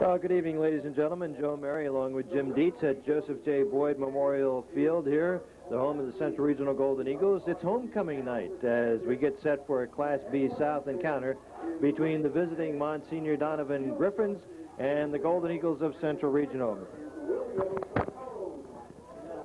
Well, good evening, ladies and gentlemen. Joe Mary along with Jim Dietz at Joseph J. Boyd Memorial Field here, the home of the Central Regional Golden Eagles. It's homecoming night as we get set for a Class B South encounter between the visiting Monsignor Donovan Griffins and the Golden Eagles of Central Regional.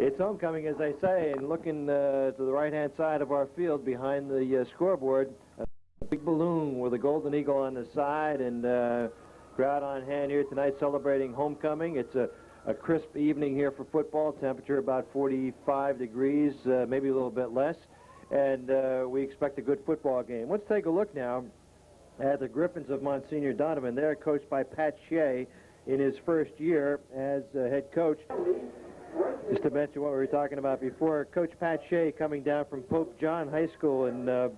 It's homecoming, as I say, and looking to the right-hand side of our field behind the scoreboard, a big balloon with a Golden Eagle on the side, and crowd on hand here tonight celebrating homecoming. It's a crisp evening here for football, temperature about 45 degrees, maybe a little bit less, and we expect a good football game. Let's take a look now at the Griffins of Monsignor Donovan. They're coached by Pat Shea in his first year as head coach. Just to mention what we were talking about before, Coach Pat Shea coming down from Pope John High School in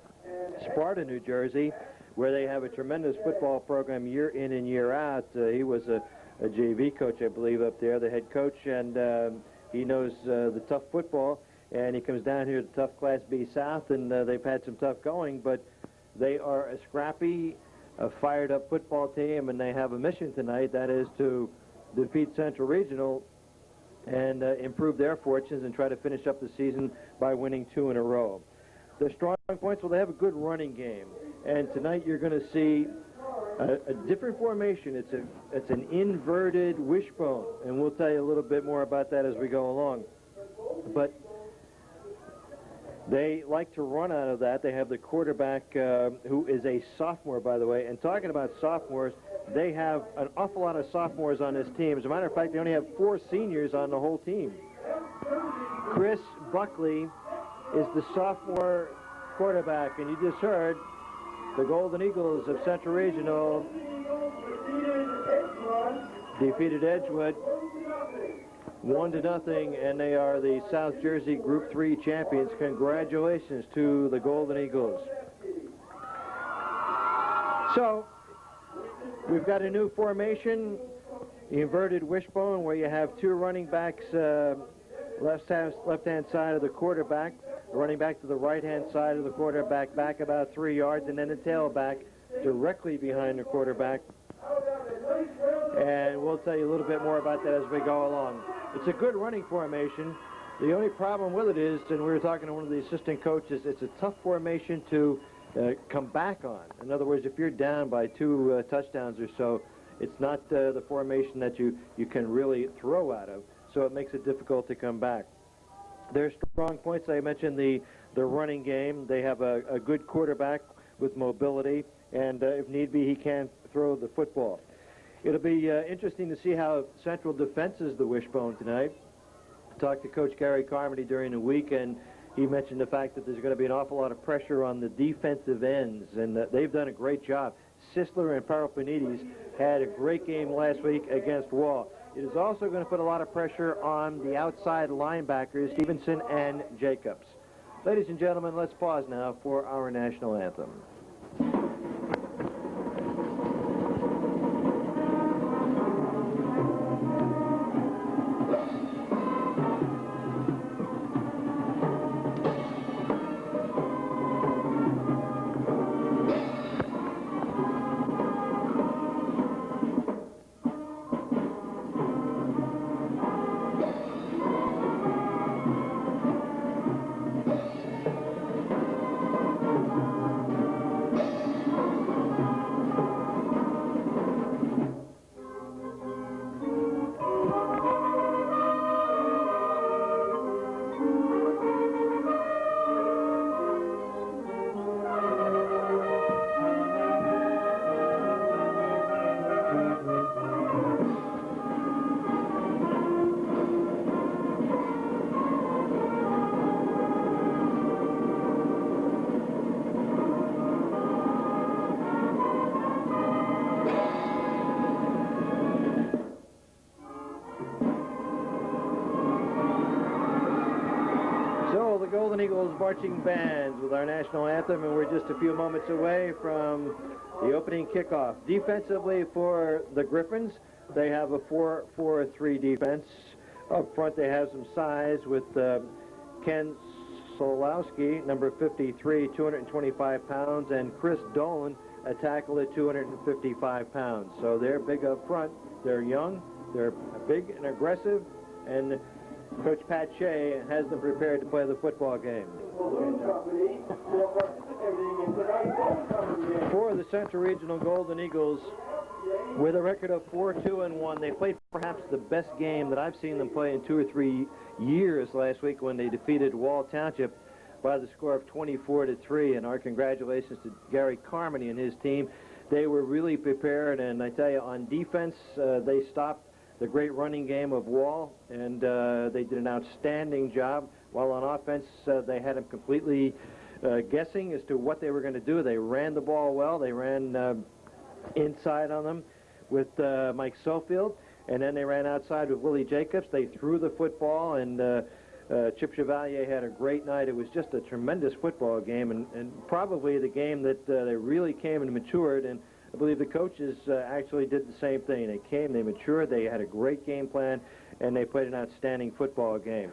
Sparta, New Jersey, where they have a tremendous football program year in and year out. He was a JV coach, I believe, up there, the head coach, and he knows the tough football, and he comes down here to tough Class B South, and they've had some tough going, but they are a scrappy, fired-up football team, and they have a mission tonight, that is to defeat Central Regional and improve their fortunes and try to finish up the season by winning 2 in a row. Their strong points, well, they have a good running game. And tonight you're going to see a different formation. It's an inverted wishbone, and we'll tell you a little bit more about that as we go along. But they like to run out of that. They have the quarterback who is a sophomore, by the way. And talking about sophomores, they have an awful lot of sophomores on this team. As a matter of fact, they only have 4 seniors on the whole team. Chris Buckley is the sophomore quarterback, and you just heard the Golden Eagles of Central Regional defeated Edgewood 1-0, and they are the South Jersey Group 3 champions. Congratulations to the Golden Eagles. So we've got a new formation, the inverted wishbone, where you have 2 running backs, left-hand side of the quarterback, running back to the right-hand side of the quarterback, back about 3 yards, and then the tailback directly behind the quarterback. And we'll tell you a little bit more about that as we go along. It's a good running formation. The only problem with it is, and we were talking to one of the assistant coaches, it's a tough formation to come back on. In other words, if you're down by 2 touchdowns or so, it's not the formation that you can really throw out of, so it makes it difficult to come back. Their strong points, I mentioned the running game. They have a good quarterback with mobility, and if need be, he can throw the football. It'll be interesting to see how Central defenses the wishbone tonight. Talked to Coach Gary Carmody during the week, and he mentioned the fact that there's going to be an awful lot of pressure on the defensive ends, and they've done a great job. Sisler and Parapanides had a great game last week against Wall. It is also going to put a lot of pressure on the outside linebackers, Stevenson and Jacobs. Ladies and gentlemen, let's pause now for our national anthem. Golden Eagles marching bands with our national anthem, and we're just a few moments away from the opening kickoff. Defensively for the Griffins, they have a 4-4-3 defense. Up front, they have some size with Ken Solowski, number 53, 225 pounds, and Chris Dolan, a tackle at 255 pounds. So they're big up front. They're young. They're big and aggressive. And Coach Pat Shea has them prepared to play the football game. For the Central Regional Golden Eagles, with a record of 4-2-1, they played perhaps the best game that I've seen them play in 2 or 3 years last week when they defeated Wall Township by the score of 24-3. And our congratulations to Gary Carmody and his team. They were really prepared, and I tell you, on defense, they stopped the great running game of Wall, and they did an outstanding job. While on offense, they had them completely guessing as to what they were going to do. They ran the ball well. They ran inside on them with Mike Sofield, and then they ran outside with Willie Jacobs. They threw the football, and Chip Chevalier had a great night. It was just a tremendous football game, and probably the game that they really came and matured. And I believe the coaches actually did the same thing. They came, they matured, they had a great game plan, and they played an outstanding football game.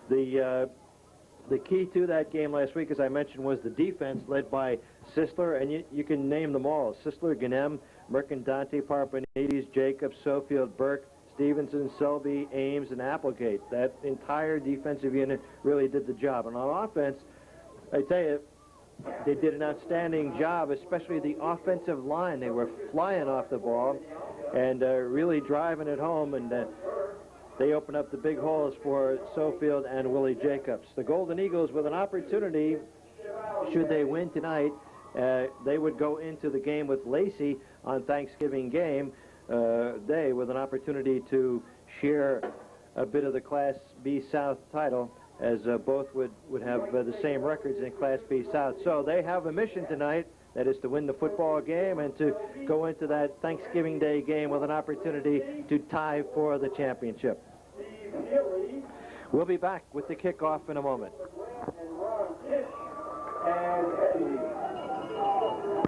The key to that game last week, as I mentioned, was the defense led by Sisler, and you can name them all. Sisler, Ganem, Mercandante, Parpanides, Jacobs, Sofield, Burke, Stevenson, Selby, Ames, and Applegate. That entire defensive unit really did the job. And on offense, I tell you, they did an outstanding job, especially the offensive line. They were flying off the ball and really driving it home, and they opened up the big holes for Sofield and Willie Jacobs. The Golden Eagles, with an opportunity, should they win tonight, they would go into the game with Lacey on Thanksgiving game day with an opportunity to share a bit of the Class B South title, as both would have the same records in Class B South. So they have a mission tonight, that is to win the football game and to go into that Thanksgiving Day game with an opportunity to tie for the championship. We'll be back with the kickoff in a moment.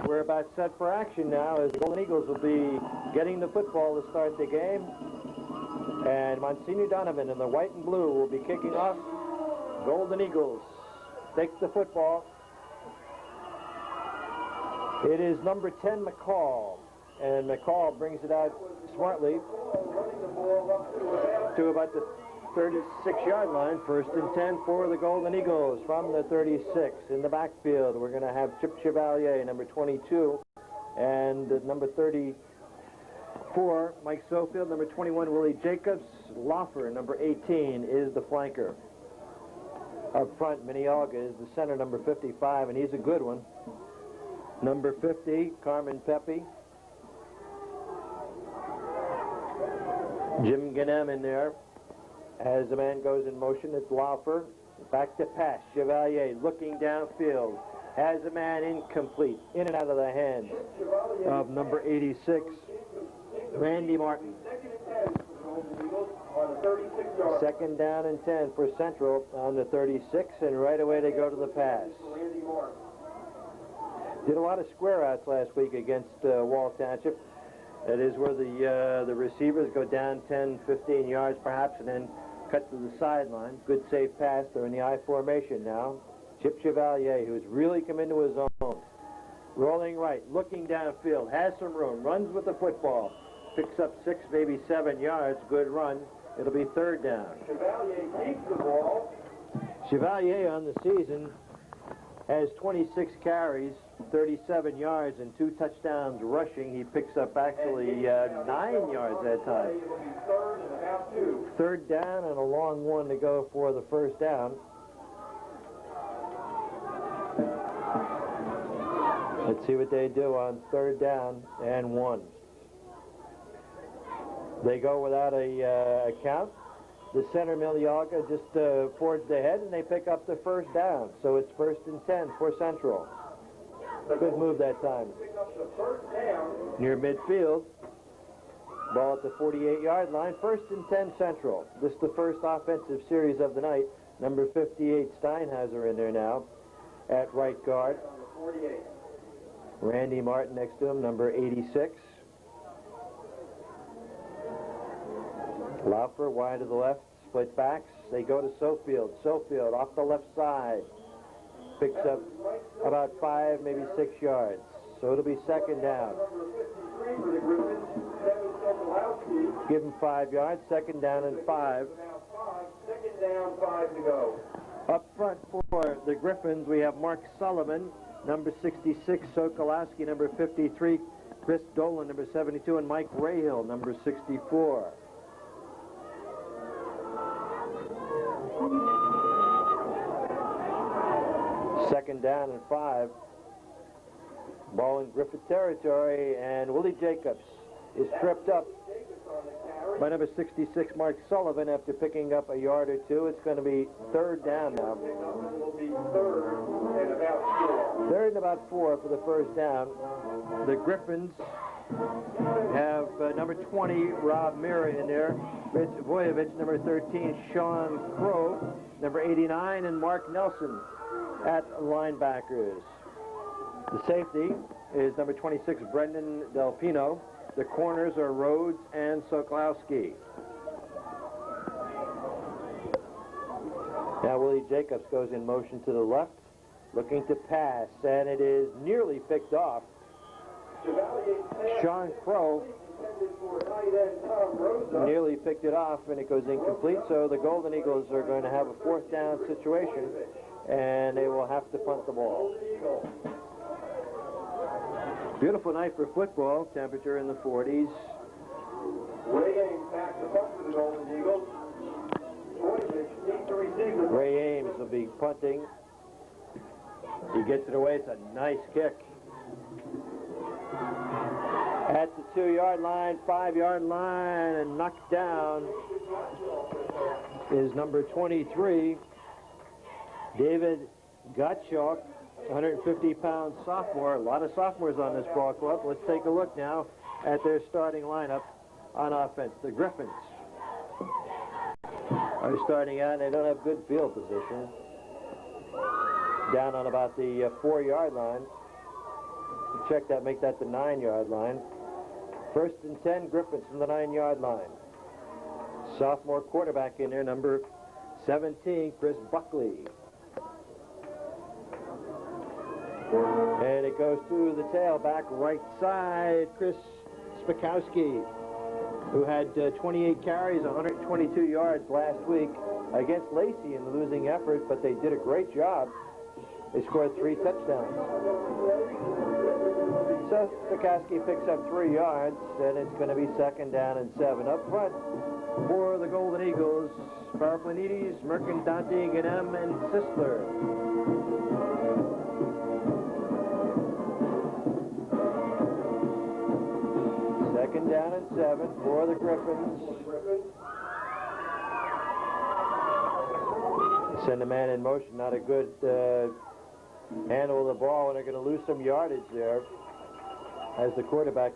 We're about set for action now, as the Golden Eagles will be getting the football to start the game. And Monsignor Donovan in the white and blue will be kicking off. Golden Eagles take the football. It is number 10, McCall. And McCall brings it out smartly to about the 36-yard line. 1st and 10 for the Golden Eagles from the 36. In the backfield, we're going to have Chip Chevalier, number 22, and number 34, Mike Sofield, number 21, Willie Jacobs. Loffer, number 18, is the flanker. Up front, Minialga is the center, number 55, and he's a good one. Number 50, Carmen Pepe. Jim Ganem in there. As the man goes in motion, it's Laufer. Back to pass. Chevalier looking downfield. Has a man incomplete. In and out of the hands of number 86, Randy Martin. 2nd down and 10 for Central on the 36, and right away they go to the pass. Did a lot of square outs last week against Wall Township. That is where the receivers go down 10, 15 yards perhaps, and then cut to the sideline. Good safe pass. They're in the I formation now. Chip Chevalier, who's really come into his own. Rolling right, looking downfield, has some room, runs with the football. Picks up 6, maybe 7 yards. Good run. It'll be 3rd down. Chevalier keeps the ball. Chevalier on the season has 26 carries, 37 yards, and 2 touchdowns rushing. He picks up actually 9 yards that time. 3rd down and a long one to go for the 1st down. Let's see what they do on 3rd down and 1. They go without a count. The center, Miliaga, just forged ahead, and they pick up the 1st down. So it's 1st and 10 for Central. Good move that time. Near midfield. Ball at the 48-yard line. 1st and 10 Central. This is the first offensive series of the night. Number 58, Steinhauser, in there now at right guard. Randy Martin next to him, number 86. Laufer wide to the left, split backs. They go to Sofield. Sofield off the left side. Picks up about 5, maybe 6 yards. so it'll be second down. Give him 5 yards, second down and 5. Second down, 5 to go. Up front for the Griffins, we have Mark Sullivan, number 66, Sokolowski, number 53, Chris Dolan, number 72, and Mike Rahill, number 64. Second down and 5. Ball in Griffith territory, and Willie Jacobs is tripped up by number 66, Mark Sullivan, after picking up a yard or two. It's going to be third down now. Third and about 4 for the first down. The Griffins have number 20, Rob Mira in there, Rich Voyevich, number 13, Sean Crow, number 89, and Mark Nelson at linebackers. The safety is number 26, Brendan Delpino. The corners are Rhodes and Sokolowski. Now Willie Jacobs goes in motion to the left, looking to pass, and it is nearly picked off. Sean Crow nearly picked it off, and it goes incomplete, so the Golden Eagles are going to have a fourth down situation, and they will have to punt the ball. Beautiful night for football, temperature in the 40s. Ray Ames back to punt for the Golden Eagles. Ray Ames will be punting. He gets it away. It's a nice kick. At the 2-yard line, 5-yard line, and knocked down is number 23, David Gottschalk, 150-pound sophomore. A lot of sophomores on this ball club. Let's take a look now at their starting lineup on offense. The Griffins are starting out, and they don't have good field position. Down on about the 4-yard line. Check that, make that the 9-yard line. First and 10, Griffins from the 9-yard line. Sophomore quarterback in there, number 17, Chris Buckley. And it goes to the tailback, right side, Chris Spakowski, who had 28 carries, 122 yards last week against Lacey in the losing effort, but they did a great job. They scored 3 touchdowns. So Spakowski picks up 3 yards, and it's going to be second down and 7. Up front for the Golden Eagles, Paraplanidis, Mercantante, Ganem, and Sisler. Second down and 7 for the Griffins. Send a man in motion. Not a good handle of the ball, and they're going to lose some yardage there as the quarterback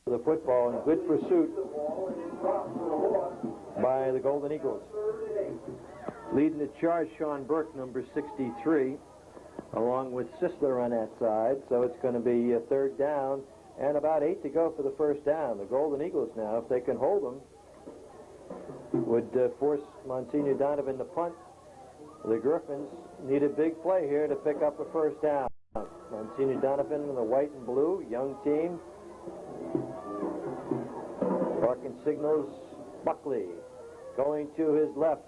the football in good pursuit by the Golden Eagles. Leading the charge, Sean Burke, number 63, along with Sisler on that side. So it's going to be a third down and about 8 to go for the first down. The Golden Eagles now, if they can hold them, would force Monsignor Donovan to punt. The Griffins need a big play here to pick up a first down. Monsignor Donovan in the white and blue, young team. Barking signals Buckley. Going to his left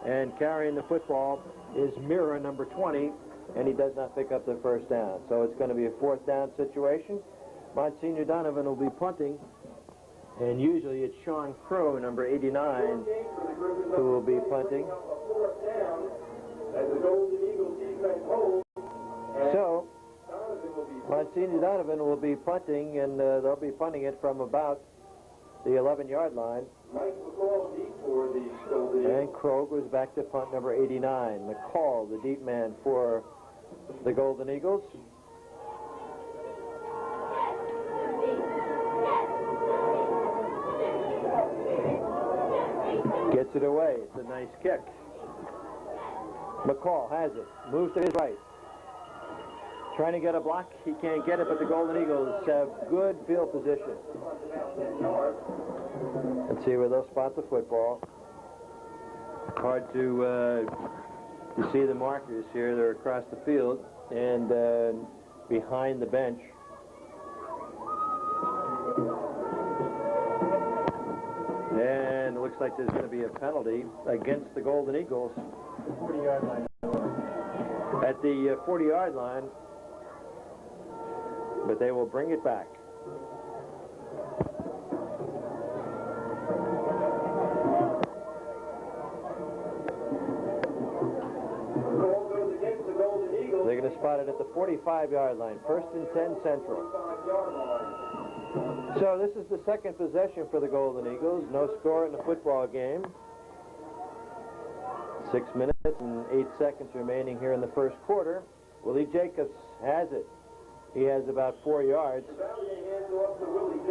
and carrying the football is Mira, number 20, and he does not pick up the first down. So it's going to be a fourth down situation. Monsignor Donovan will be punting, and usually it's Sean Crow, number 89, who will be punting. As the Golden Eagles So, Monsignor Donovan will be punting, and they'll be punting it from about the 11-yard line. And Krog was back to punt number 89. McCall, the deep man for the Golden Eagles. Gets it away. It's a nice kick. McCall has it. Moves to his right. Trying to get a block. He can't get it, but the Golden Eagles have good field position. Let's see where they'll spot the football. Hard to see the markers here. They're across the field and behind the bench. And it looks like there's going to be a penalty against the Golden Eagles. 40-yard line. At the 40-yard line, but they will bring it back. They're going to spot it at the 45-yard line. First and 10 Central. So this is the second possession for the Golden Eagles. No score in the football game. 6 minutes and 8 seconds remaining here in the first quarter. Willie Jacobs has it. He has about 4 yards.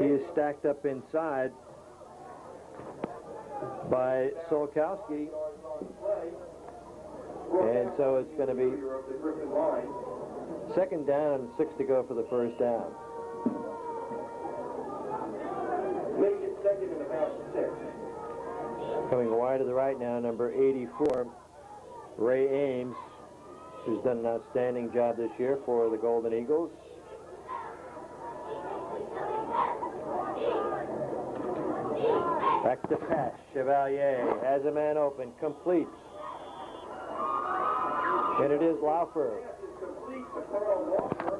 He is stacked up inside by Solkowski. And so it's going to be second down and 6 to go for the first down. Make it second and about 6. Coming wide to the right now, number 84, Ray Ames, who's done an outstanding job this year for the Golden Eagles. Back to pass. Chevalier has a man open, complete. And it is Laufer.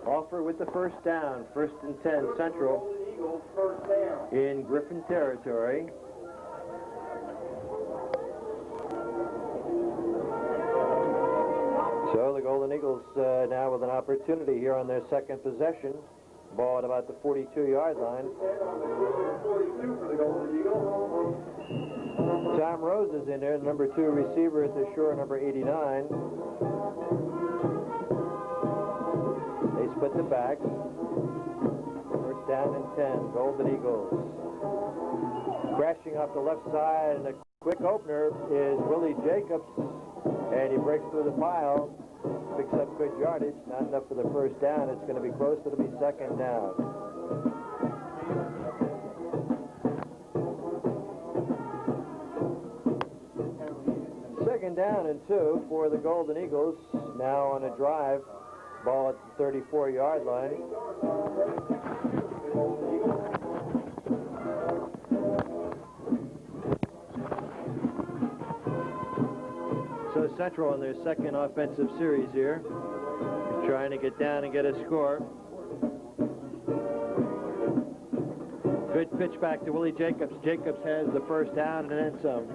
Laufer with the first down. First and 10 Central in Griffin territory. So the Golden Eagles now with an opportunity here on their second possession. Ball at about the 42-yard line. Tom Rose is in there, number 2 receiver at the shore, number 89. They split the backs. First down and 10, Golden Eagles. Crashing off the left side, and a quick opener is Willie Jacobs, and he breaks through the pile, picks up good yardage, not enough for the first down. It's going to be close, it'll be second down. Second down and 2 for the Golden Eagles, now on a drive. Ball at the 34-yard line. So Central on their second offensive series here, trying to get down and get a score. Good pitch back to Willie Jacobs. Jacobs has the first down and then some.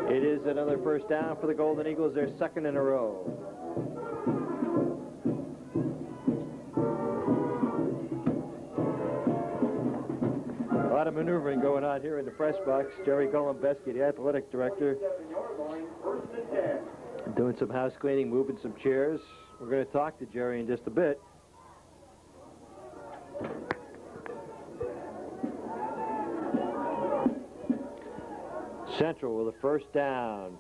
It is another first down for the Golden Eagles, their second in a row. A lot of maneuvering going on here in the press box. Jerry Golombeski, the athletic director, doing some house cleaning, moving some chairs. We're going to talk to Jerry in just a bit. Central with a first down.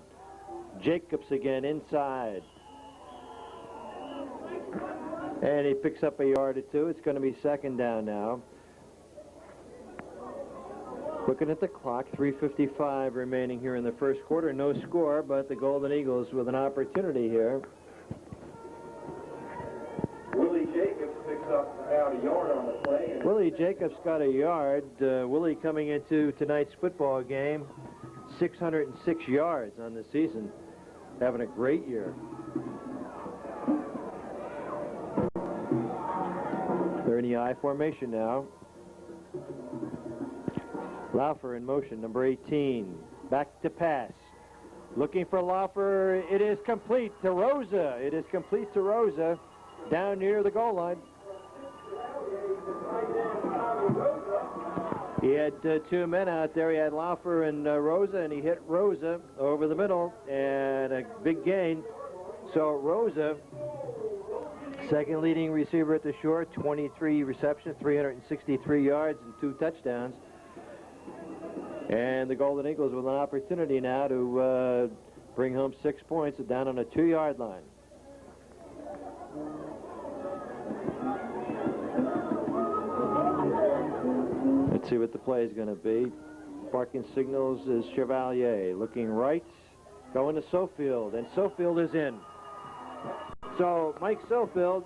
Jacobs again inside. And he picks up a yard or two. It's going to be second down now. Looking at the clock, 3:55 remaining here in the first quarter. No score, but the Golden Eagles with an opportunity here. Willie Jacobs picks up about a yard on the play. Willie Jacobs got a yard. Willie coming into tonight's football game, 606 yards on the season. Having a great year. They're in the I formation now. Laufer in motion, number 18. Back to pass. Looking for Laufer. It is complete to Rosa. It is complete to Rosa down near the goal line. He had two men out there. He had Laufer and Rosa, and he hit Rosa over the middle, and a big gain. So Rosa, second leading receiver at the shore, 23 receptions, 363 yards, and 2 touchdowns. And the Golden Eagles with an opportunity now to bring home 6 points down on a 2-yard line. Let's see what the play is going to be. Barking signals is Chevalier. Looking right, going to Sofield, and Sofield is in. So Mike Sofield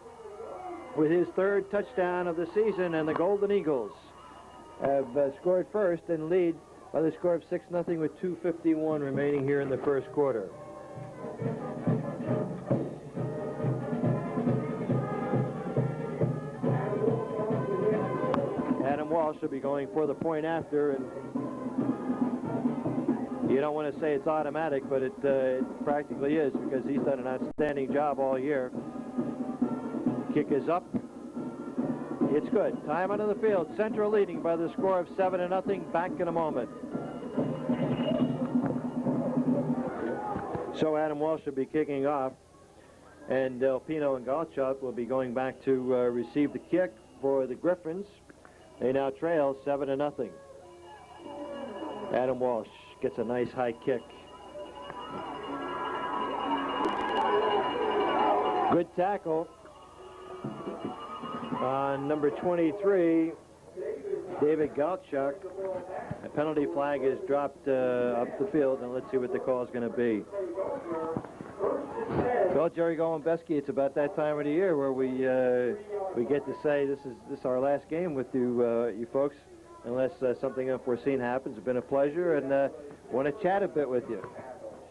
with his 3rd touchdown of the season, and the Golden Eagles have scored first and lead by the score of 6-0 with 2:51 remaining here in the first quarter. Adam Walsh will be going for the point after, and you don't want to say it's automatic, but it practically is, because he's done an outstanding job all year. Kick is up. It's good. Time out of the field. Central leading by the score of 7-0. Back in a moment. So Adam Walsh will be kicking off, and Del Pino and Galchuk will be going back to receive the kick for the Griffins. They now trail 7-0. Adam Walsh gets a nice high kick. Good tackle on number 23, David Galchuk. A penalty flag is dropped up the field, and let's see what the call is going to be. Well, Jerry Golembeski, it's about that time of the year where we get to say this is our last game with you folks, unless something unforeseen happens. It's been a pleasure, and want to chat a bit with you.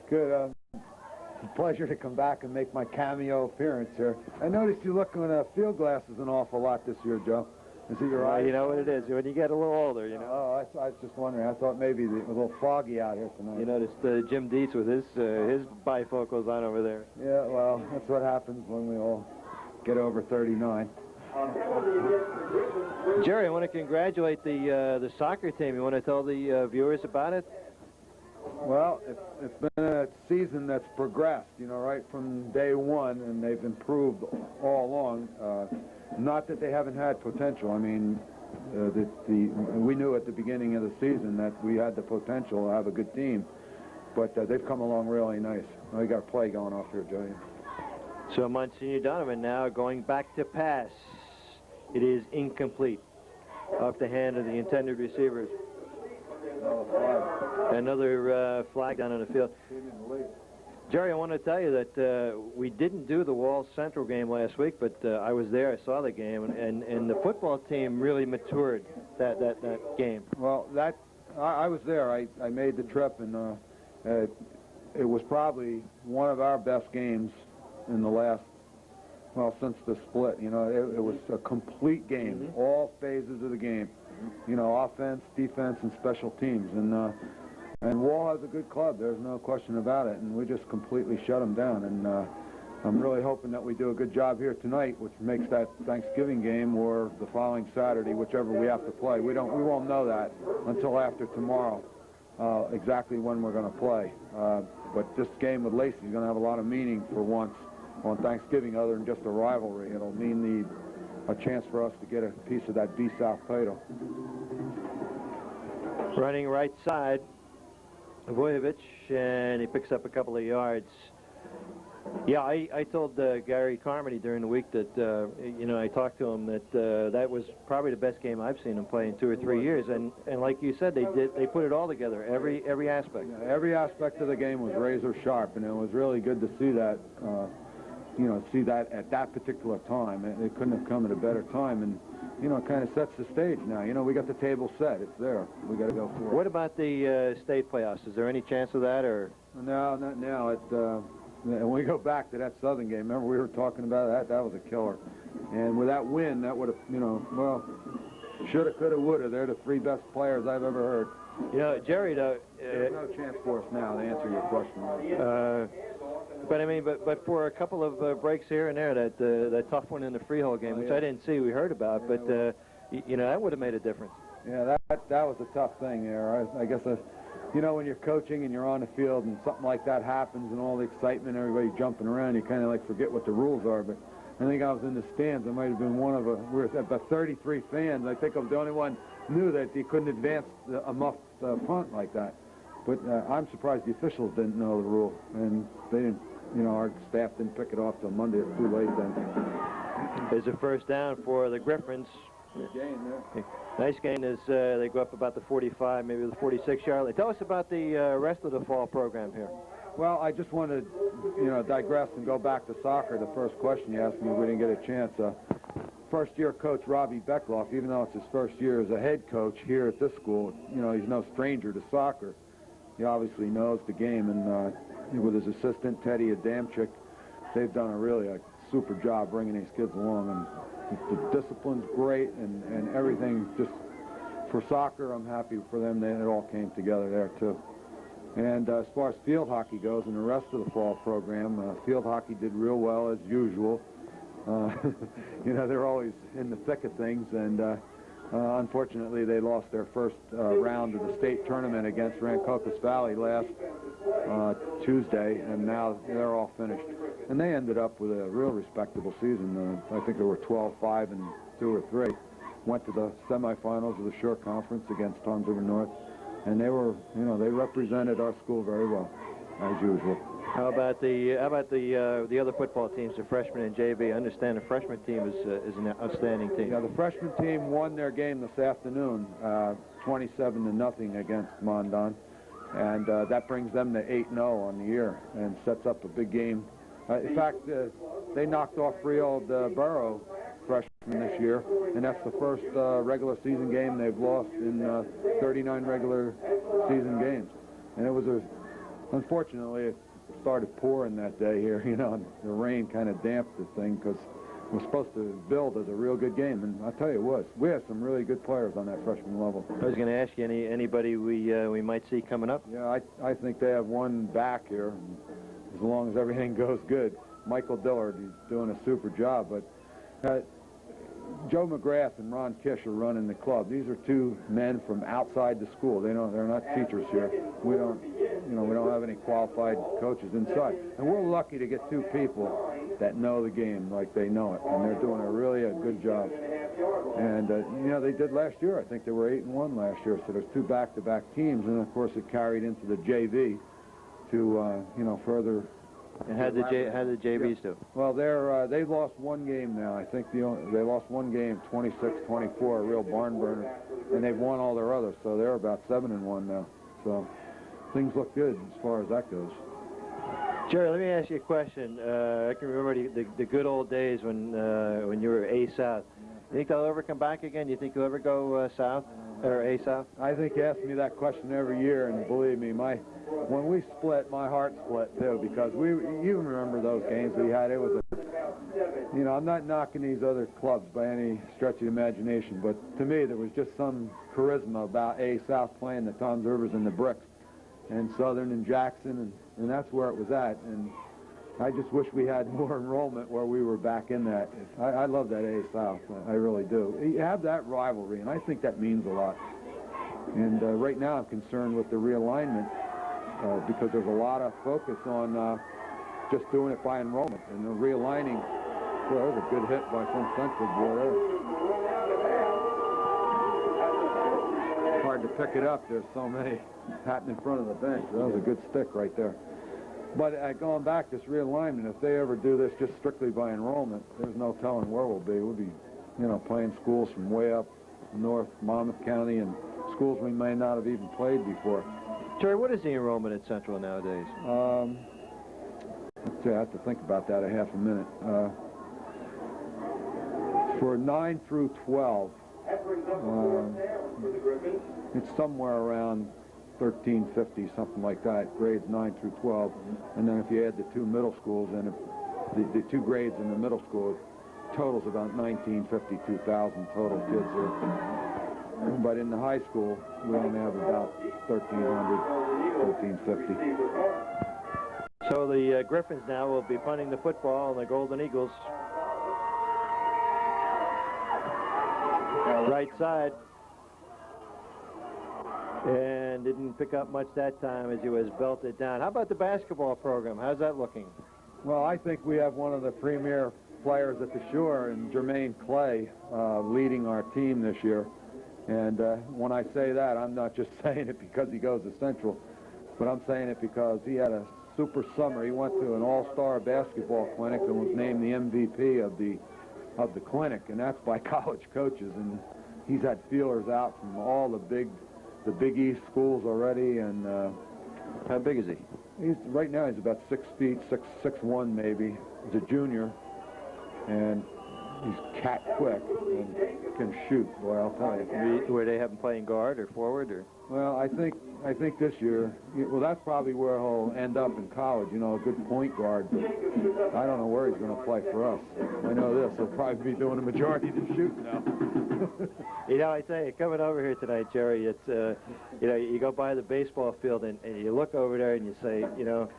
Good. It's a pleasure to come back and make my cameo appearance here. I noticed you looking at field glasses an awful lot this year, Joe. Is it your eyes? You know what it is. When you get a little older, you know. Oh, I was just wondering. I thought maybe it was a little foggy out here tonight. You noticed Jim Dietz with his bifocals on over there. Yeah, well, that's what happens when we all get over 39. Jerry, I want to congratulate the soccer team. You want to tell the viewers about it? Well, it's been a season that's progressed, right from day one, and they've improved all along. Not that they haven't had potential. I mean, we knew at the beginning of the season that we had the potential to have a good team, but they've come along really nice. We got a play going off here, Joey. So Monsignor Donovan now going back to pass. It is incomplete. Off the hand of the intended receivers. Another flag down on the field. Jerry, I want to tell you that we didn't do the Wall Central game last week, but I was there. I saw the game, and the football team really matured that game. Well, I was there. I made the trip, and it was probably one of our best games in the last, since the split. It was a complete game, all phases of the game. Offense, defense, and special teams. And Wall has a good club. There's no question about it. And we just completely shut them down. And I'm really hoping that we do a good job here tonight, which makes that Thanksgiving game or the following Saturday, whichever we have to play. We won't know that until after tomorrow, exactly when we're going to play. But this game with Lacey is going to have a lot of meaning for once on Thanksgiving, other than just a rivalry. It'll mean a chance for us to get a piece of that B-South title. Running right side, Vujovic, and he picks up a couple of yards. Yeah, I told Gary Carmody during the week that, I talked to him that that was probably the best game I've seen him play in 2 or 3 years. And like you said, they put it all together, every aspect. Yeah, every aspect of the game was razor sharp, and it was really good to see that. See that at that particular time. It couldn't have come at a better time, and it kind of sets the stage now. We got the table set. It's there. We got to go for it. What about the state playoffs? Is there any chance of that, or? No, not now. When we go back to that Southern game, remember we were talking about that? That was a killer. And with that win, that would have, shoulda, coulda, woulda. They're the 3 best players I've ever heard. Jerry, There's no chance for us now to answer your question. But I mean, but for a couple of breaks here and there, that tough one in the Freehold game, which I didn't see, we heard about, but you know, that would have made a difference. Yeah, that was a tough thing there. I guess, you know, when you're coaching and you're on the field and something like that happens and all the excitement, everybody jumping around, you kind of like forget what the rules are. But I think I was in the stands. I might have been one of we were about 33 fans. I think I was the only one knew that you couldn't advance a muffed punt like that. But I'm surprised the officials didn't know the rule, and they didn't. You know, our staff didn't pick it off till Monday. It's too late then. There's a first down for the Griffins. Good gain there. Nice gain as they go up about the 45, maybe the 46-yard line. Tell us about the rest of the fall program here. Well, I just wanted to, you know, digress and go back to soccer. The first question you asked me, we didn't get a chance. First-year coach Robbie Beckloff, even though it's his first year as a head coach here at this school, you know, he's no stranger to soccer. He obviously knows the game, and with his assistant Teddy Adamczyk, they've done a super job bringing these kids along, and the discipline's great, and everything. Just for soccer, I'm happy for them that it all came together there too. And as far as field hockey goes and the rest of the fall program, field hockey did real well as usual. You know, they're always in the thick of things, and unfortunately they lost their first round of the state tournament against Rancocas Valley last Tuesday, and now they're all finished. And they ended up with a real respectable season. I think they were 12-5 and 2 or 3. Went to the semifinals of the Shore Conference against Toms River North, and they were, you know, they represented our school very well, as usual. How about the other football teams, the freshmen and JV? I understand the freshman team is an outstanding team. Yeah, the freshman team won their game this afternoon, 27-0 against Mondon, and that brings them to 8-0 on the year and sets up a big game. In fact, they knocked off Freehold Borough freshmen this year, and that's the first regular season game they've lost in 39 regular season games. And it was unfortunately, it started pouring that day here, you know, and the rain kind of damped the thing because it was supposed to build as a real good game, and I'll tell you it was. We have some really good players on that freshman level. I was going to ask you, anybody we might see coming up? Yeah, I think they have one back here, as long as everything goes good. Michael Dillard, he's doing a super job, but Joe McGrath and Ron Kish are running the club. These are two men from outside the school. They're not teachers here. We don't have any qualified coaches inside. And we're lucky to get two people that know the game like they know it, and they're doing a good job. And you know, they did last year. I think they were 8-1 last year. So there's two back-to-back teams, and of course it carried into the JV to you know, further. And how did the JVs do? Well, they've lost one game now. I think they lost one game, 26-24, a real barn burner, and they've won all their others. So they're about 7-1 now. So things look good as far as that goes. Jerry, let me ask you a question. I can remember the good old days when you were A South. You think they'll ever come back again? You think you'll ever go South or A South? I think you ask me that question every year, and believe me, when we split, my heart split too, because you remember those games we had. It was you know, I'm not knocking these other clubs by any stretch of the imagination, but to me there was just some charisma about A South playing the Toms Rivers and the Bricks, and Southern and Jackson, and that's where it was at. And I just wish we had more enrollment where we were back in that. I love that A South. I really do. You have that rivalry, and I think that means a lot. And right now I'm concerned with the realignment because there's a lot of focus on just doing it by enrollment. And the realigning, well, that was a good hit by some Central boy there. Hard to pick it up. There's so many patting in front of the bench. That was a good stick right there. But going back, this realignment, if they ever do this just strictly by enrollment, there's no telling where we'll be. We'll be, you know, playing schools from way up north, Monmouth County, and schools we may not have even played before. Jerry, what is the enrollment at Central nowadays? Let's see, I have to think about that a half a minute. For 9 through 12, it's somewhere around 1350, something like that, grades 9 through 12. And then if you add the two middle schools and the two grades in the middle school, it totals about 2,000 total kids here. But in the high school, we only have about 1,300. 1950. So the Griffins now will be punting the football, and the Golden Eagles right side. And didn't pick up much that time as he was belted down. How about the basketball program? How's that looking? Well, I think we have one of the premier players at the Shore, and Jermaine Clay, leading our team this year. And when I say that, I'm not just saying it because he goes to Central, but I'm saying it because he had a super summer. He went to an all-star basketball clinic and was named the MVP of the clinic, and that's by college coaches. And he's had feelers out from all the Big East schools already. And how big is he? Right now he's about 6 feet, 6'1" maybe. He's a junior, and he's cat quick and can shoot. Boy, I'll tell you. Where they have him playing guard or forward, or? Well, I think this year, well, that's probably where he'll end up in college. You know, a good point guard. But I don't know where he's going to play for us. I know this: he'll probably be doing a majority of the shooting now. You know, I tell you, coming over here tonight, Jerry, it's you know, you go by the baseball field and you look over there and you say, you know,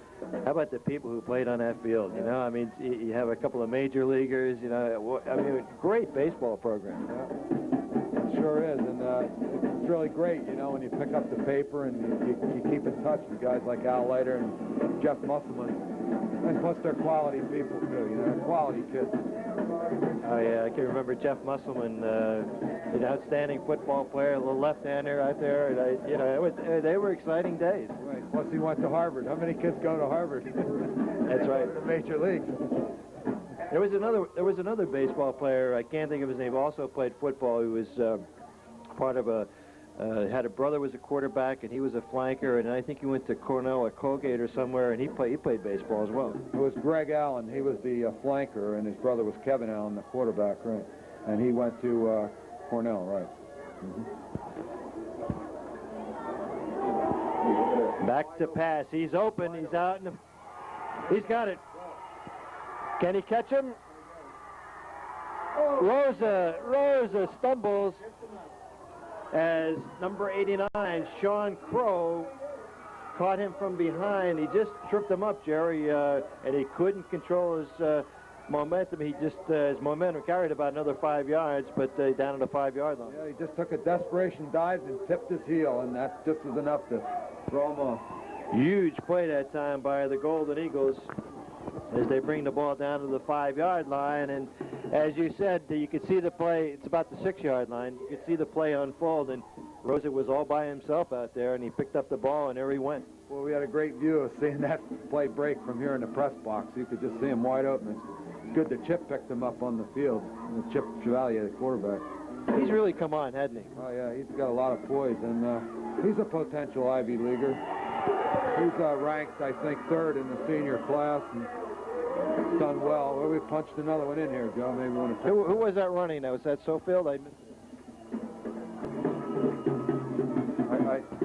how about the people who played on that field? You know, I mean, you have a couple of major leaguers. You know, I mean, great baseball program. Yeah, it sure is, and it's really great. You know, when you pick up the paper and you keep in touch with guys like Al Leiter and Jeff Musselman, and plus they're quality people too. You know, quality kids. Oh yeah, I can remember Jeff Musselman, an outstanding football player, a little left-hander out there. And you know, they were exciting days. Right. Plus he went to Harvard. How many kids go to Harvard? That's right. The major leagues. There was another baseball player. I can't think of his name. Also played football. He was part of had a brother was a quarterback, and he was a flanker, and I think he went to Cornell or Colgate or somewhere, and he played baseball as well. It was Greg Allen. He was the flanker, and his brother was Kevin Allen, the quarterback, right? And he went to Cornell, right? Mm-hmm. Back to pass. He's open. He's out. He's got it. Can he catch him? Rosa stumbles as number 89, Sean Crow, caught him from behind. He just tripped him up, Jerry, and he couldn't control his momentum. He just his momentum carried about another 5 yards, but down at the 5-yard line. Yeah, he just took a desperation dive and tipped his heel, and that just was enough to throw him off. Huge play that time by the Golden Eagles as they bring the ball down to the 5-yard line. And as you said, you could see the play. It's about the 6-yard line. You could see the play unfold, and Rosa was all by himself out there, and he picked up the ball, and there he went. Well, we had a great view of seeing that play break from here in the press box. You could just see him wide open. It's good that Chip picked him up on the field. Chip Chevalier, the quarterback. He's really come on, hasn't he? Oh, yeah, he's got a lot of poise, and he's a potential Ivy Leaguer. He's ranked, I think, 3rd in the senior class, and done well. Well, we punched another one in here, Joe. Maybe we want to. Who was that running? Now, was that Sofield?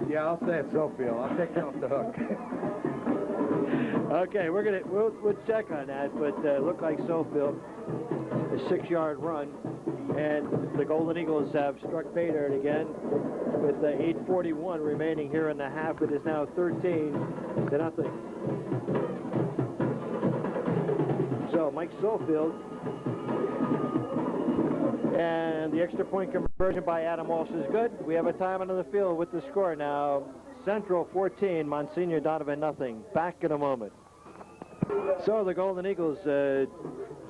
Yeah, I'll say it's Sofield. I'll take him off the hook. Okay, we'll check on that, but looked like Sofield, a 6-yard run, and the Golden Eagles have struck pay dirt again with 8:41 remaining here in the half. It is now 13-0. So Mike Sofield, and the extra point conversion by Adam Walsh is good. We have a timeout on the field with the score now. Central 14, Monsignor Donovan nothing. Back in a moment. So the Golden Eagles,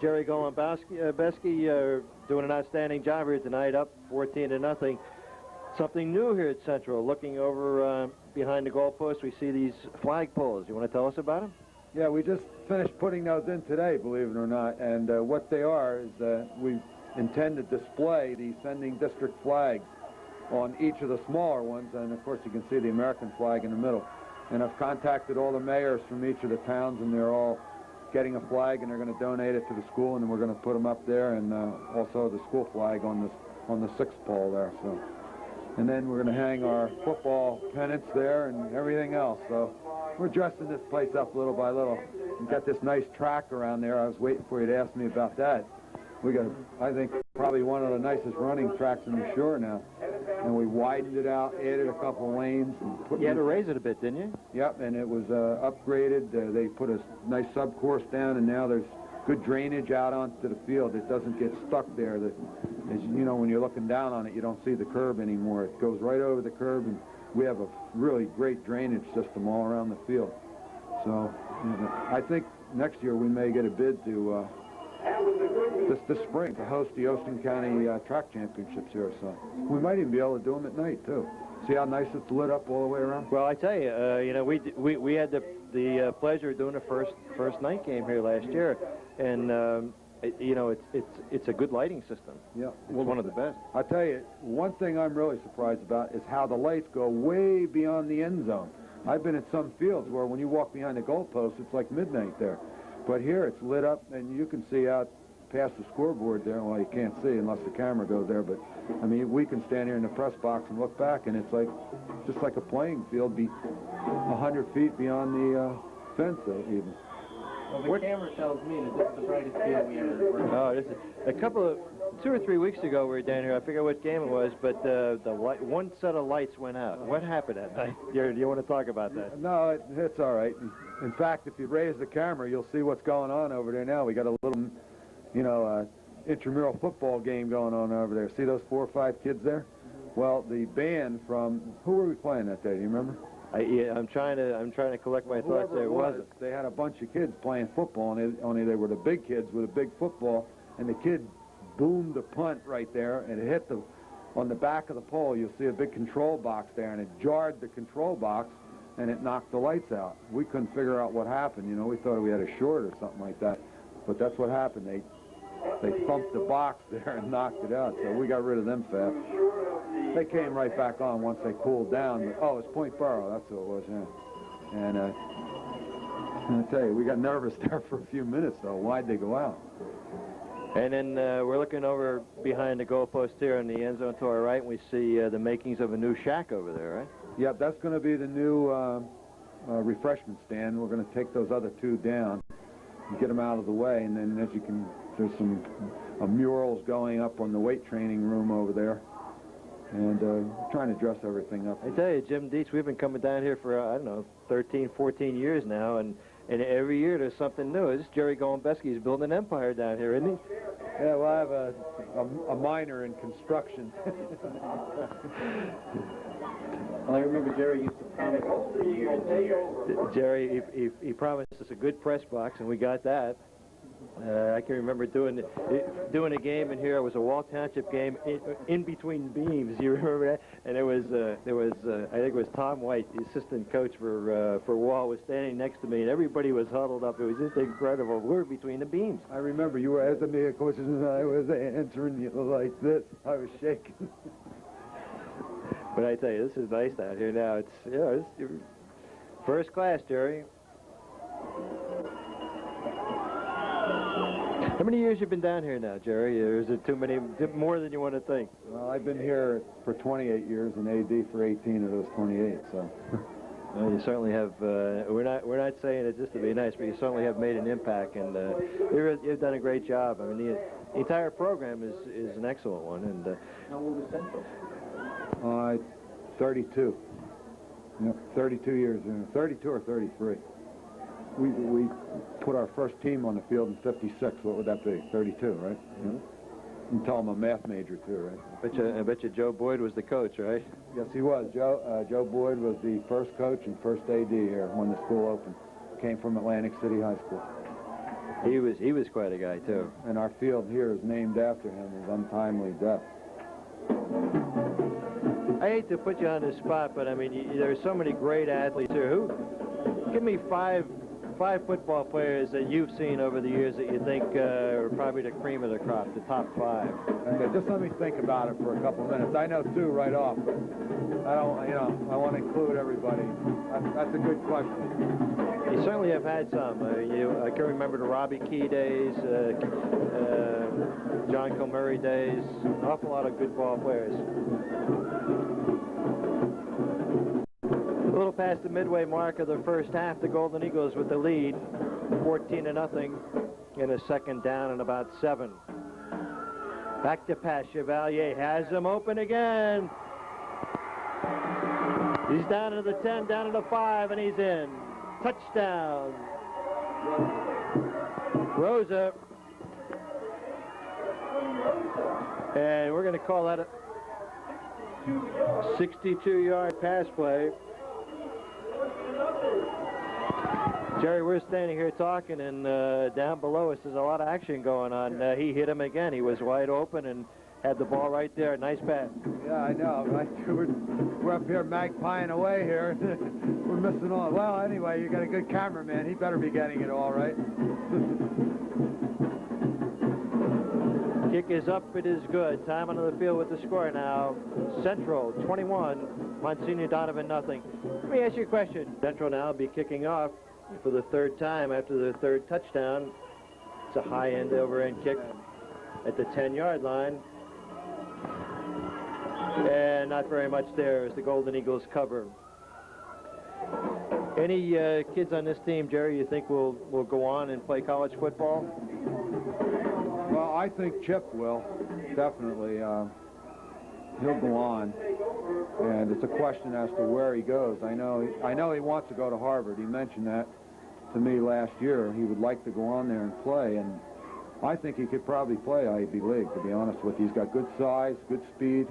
Jerry Golombowski, doing an outstanding job here tonight, up 14-0. Something new here at Central. Looking over behind the goalpost, we see these flagpoles. You want to tell us about them? Yeah, we just finished putting those in today, believe it or not. And what they are is we intend to display the sending district flags on each of the smaller ones. And, of course, you can see the American flag in the middle. And I've contacted all the mayors from each of the towns, and they're all getting a flag, and they're going to donate it to the school, and then we're going to put them up there, and also the school flag on the 6th pole there. So, and then we're going to hang our football pennants there and everything else. So we're dressing this place up little by little. We've got this nice track around there. I was waiting for you to ask me about that. I think probably one of the nicest running tracks in the shore now. And we widened it out, added a couple lanes. And put You had to raise it a bit, didn't you? Yep, and it was upgraded. They put a nice subcourse down, and now there's good drainage out onto the field. It doesn't get stuck there. As you know, when you're looking down on it, you don't see the curb anymore. It goes right over the curb, and we have a really great drainage system all around the field. So I think next year we may get a bid to this spring to host the Ocean County Track Championships here. So we might even be able to do them at night too. See how nice it's lit up all the way around? Well, I tell you, you know, we had the pleasure of doing the first night game here last year, and you know, it's a good lighting system. Yeah, it's one of the best. I tell you, one thing I'm really surprised about is how the lights go way beyond the end zone. I've been at some fields where when you walk behind the goalpost, it's like midnight there, but here it's lit up, and you can see out past the scoreboard there. Well, you can't see unless the camera goes there, but I mean, we can stand here in the press box and look back, and it's like just like a playing field, be 100 feet beyond the fence even. Well, the camera tells me that this is the brightest field we ever. Oh, this is a couple of 2 or 3 weeks ago we were down here. I forget what game it was, but the light, one set of lights went out. What happened that night? Do you want to talk about that? No, it's all right. In fact, if you raise the camera, you'll see what's going on over there now. We got a little, you know, intramural football game going on over there. See those 4 or 5 kids there? Well, the band from, who were we playing that day? Do you remember? I'm trying to collect my thoughts there. It wasn't. They had a bunch of kids playing football, and only they were the big kids with a big football, and the kid boomed the punt right there, and it hit on the back of the pole. You'll see a big control box there, and it jarred the control box, and it knocked the lights out. We couldn't figure out what happened. You know, we thought we had a short or something like that, but that's what happened. They thumped the box there and knocked it out, so we got rid of them fast. They came right back on once they cooled down. But, oh, it's Point Barrow, that's who it was, yeah. And I tell you, we got nervous there for a few minutes, though. Why'd they go out? And then we're looking over behind the goalpost here in the end zone to our right, and we see the makings of a new shack over there, right? Yep, that's going to be the new refreshment stand. We're going to take those other 2 down and get them out of the way, and then as you can, there's some murals going up on the weight training room over there, and trying to dress everything up. I tell you, Jim Dietz, we've been coming down here for, I don't know, 13, 14 years now, and every year there's something new. This Jerry Golombeski's building an empire down here, isn't he? Yeah, well, I have a minor in construction. Well, I remember Jerry used to promise us for years and years. Jerry, he promised us a good press box, and we got that. I can remember doing a game in here. It was a Wall Township game in between beams. You remember that? And there was I think it was Tom White, the assistant coach for Wall, was standing next to me, and everybody was huddled up. It was just incredible. We were between the beams. I remember you were asking me a question, and I was answering you like this. I was shaking. But I tell you, this is nice down here now. It's, you know, it's first class, Jerry. How many years you been down here now, Jerry? Or is it too many, more than you want to think? Well, I've been here for 28 years and AD for 18 of those 28, so. Well, you certainly have, we're not saying it just to be nice, but you certainly have made an impact, and you've done a great job. I mean, the entire program is an excellent one. And how old is Central? 32. Yep, 32 years, 32 or 33. We put our first team on the field in '56. What would that be? 32, right? Mm-hmm. You can tell I'm a math major too, right? I bet you Joe Boyd was the coach, right? Yes, he was. Joe Boyd was the first coach and first AD here when the school opened. Came from Atlantic City High School. He was quite a guy too. And our field here is named after him. His untimely death. I hate to put you on the spot, but I mean, there's so many great athletes here. Give me five football players that you've seen over the years that you think are probably the cream of the crop, the top 5. Okay, just let me think about it for a couple minutes. I know 2 right off, but I don't, you know, I want to include everybody. That's a good question. You certainly have had some. I can remember the Robbie Key days, John Kilmurray days, an awful lot of good ball players. A little past the midway mark of the first half, the Golden Eagles with the lead, 14-0, in a second down and about 7. Back to pass. Chevalier has him open again. He's down to the 10, down to the 5, and he's in. Touchdown. Rosa. And we're going to call that a 62-yard pass play. Jerry, we're standing here talking, and down below us there's a lot of action going on. He hit him again. He was wide open and had the ball right there. Nice pass. Yeah, I know. We're up here magpieing away here. We're missing all. Well, anyway, you got a good cameraman. He better be getting it all right. Kick is up. It is good. Time on the field with the score now. Central 21, Monsignor Donovan nothing. Let me ask you a question. Central now will be kicking off for the third time after the third touchdown. It's a high end overhand kick at the 10-yard line. And not very much there as the Golden Eagles cover. Any kids on this team, Jerry, you think will go on and play college football? Well, I think Chip will, definitely. He'll go on, and it's a question as to where he goes. I know he wants to go to Harvard. He mentioned that to me last year. He would like to go on there and play, and I think he could probably play Ivy League, to be honest with you. He's got good size, good speed.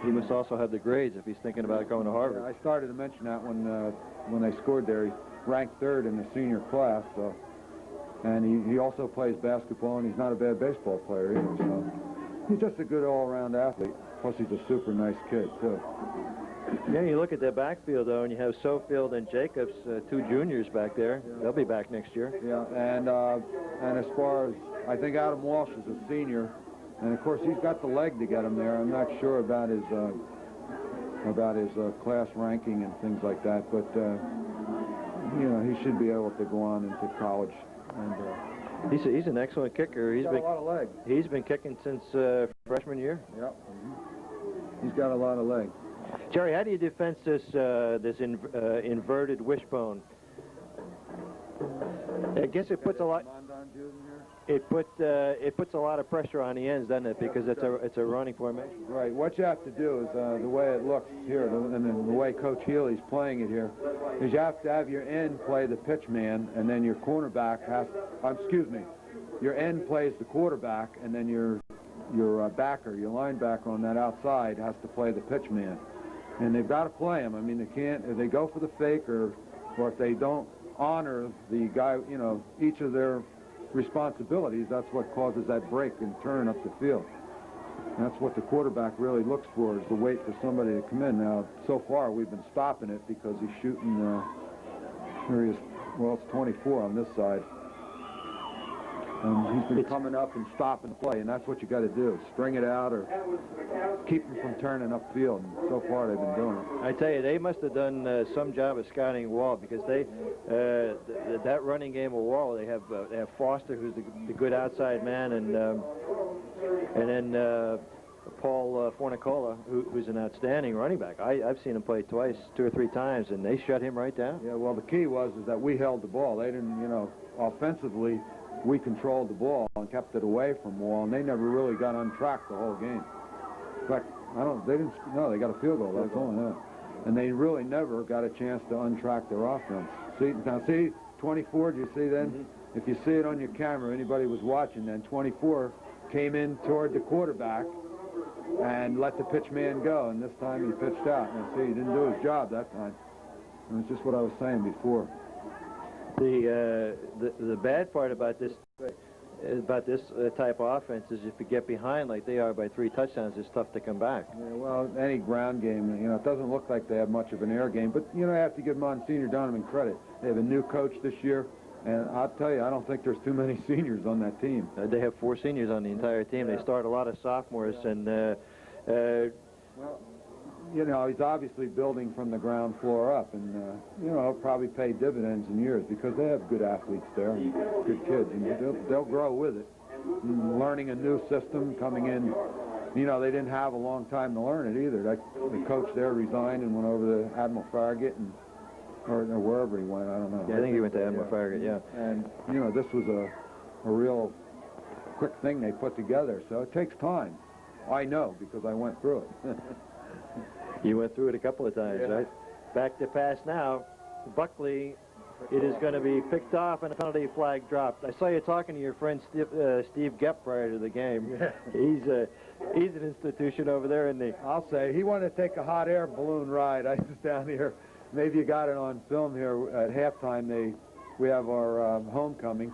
He must also have the grades if he's thinking about going to Harvard. Yeah, I started to mention that when they scored there. He ranked third in the senior class, so, and he also plays basketball, and he's not a bad baseball player either. So he's just a good all-around athlete. Plus, he's a super nice kid too. Yeah, you look at their backfield though, and you have Sofield and Jacobs, two juniors back there. Yeah. They'll be back next year. Yeah, and as far as I think Adam Walsh is a senior. And of course, he's got the leg to get him there. I'm not sure about his class ranking and things like that, but you know, he should be able to go on into college. And he's an excellent kicker. He's got a lot of leg. He's been kicking since freshman year. Yeah, he's got a lot of leg. Jerry, how do you defend this inverted wishbone? I guess it puts a lot. It puts a lot of pressure on the ends, doesn't it? Because it's a running formation. Right. What you have to do is the way it looks here, and the way Coach Healy's playing it here, is you have to have your end play the pitch man, and then your cornerback has. Your end plays the quarterback, and then your backer, your linebacker on that outside has to play the pitch man, and they've got to play him. I mean, they can't. If they go for the fake, or if they don't honor the guy, you know, each of their responsibilities, that's what causes that break and turn up the field. And that's what the quarterback really looks for, is to wait for somebody to come in. Now, so far, we've been stopping it because he's shooting, it's 24 on this side. He's been coming up and stopping the play, and that's what you got to do. String it out or keep him from turning upfield. And so far, they've been doing it. I tell you, they must have done some job of scouting Wall, because they that running game of Wall, they have Foster, who's the good outside man, and then Paul Fornicola, who's an outstanding running back. I've seen him play twice, 2 or 3 times, and they shut him right down. Yeah, well, the key is that we held the ball. They didn't, you know, offensively, we controlled the ball and kept it away from Wall, and they never really got untracked the whole game. In fact, they got a field goal, that's all, yeah. And they really never got a chance to untrack their offense. See, 24, do you see then? Mm-hmm. If you see it on your camera, anybody was watching then, 24 came in toward the quarterback and let the pitch man go, and this time he pitched out. And see, he didn't do his job that time. And it's just what I was saying before. The bad part about this type of offense is if you get behind like they are by 3 touchdowns, it's tough to come back. Yeah, well, any ground game, you know, it doesn't look like they have much of an air game, but you know, I have to give Monsignor Donovan credit. They have a new coach this year, and I'll tell you, I don't think there's too many seniors on that team. They have 4 seniors on the entire team. Yeah. They start a lot of sophomores, and well, you know, he's obviously building from the ground floor up, and you know, it'll probably pay dividends in years because they have good athletes there and good kids, and they'll grow with it. And learning a new system, coming in, you know, they didn't have a long time to learn it either. The coach there resigned and went over to Admiral Farragut, or wherever he went, I don't know. Yeah, I think he went to Admiral Farragut, yeah. And you know, this was a real quick thing they put together, so it takes time. I know because I went through it. You went through it a couple of times, right? Back to pass now. Buckley, it is going to be picked off and a penalty flag dropped. I saw you talking to your friend Steve Gepp prior to the game. Yeah. He's an institution over there, isn't he? I'll say he wanted to take a hot air balloon ride. I was down here. Maybe you got it on film here at halftime. We have our homecoming,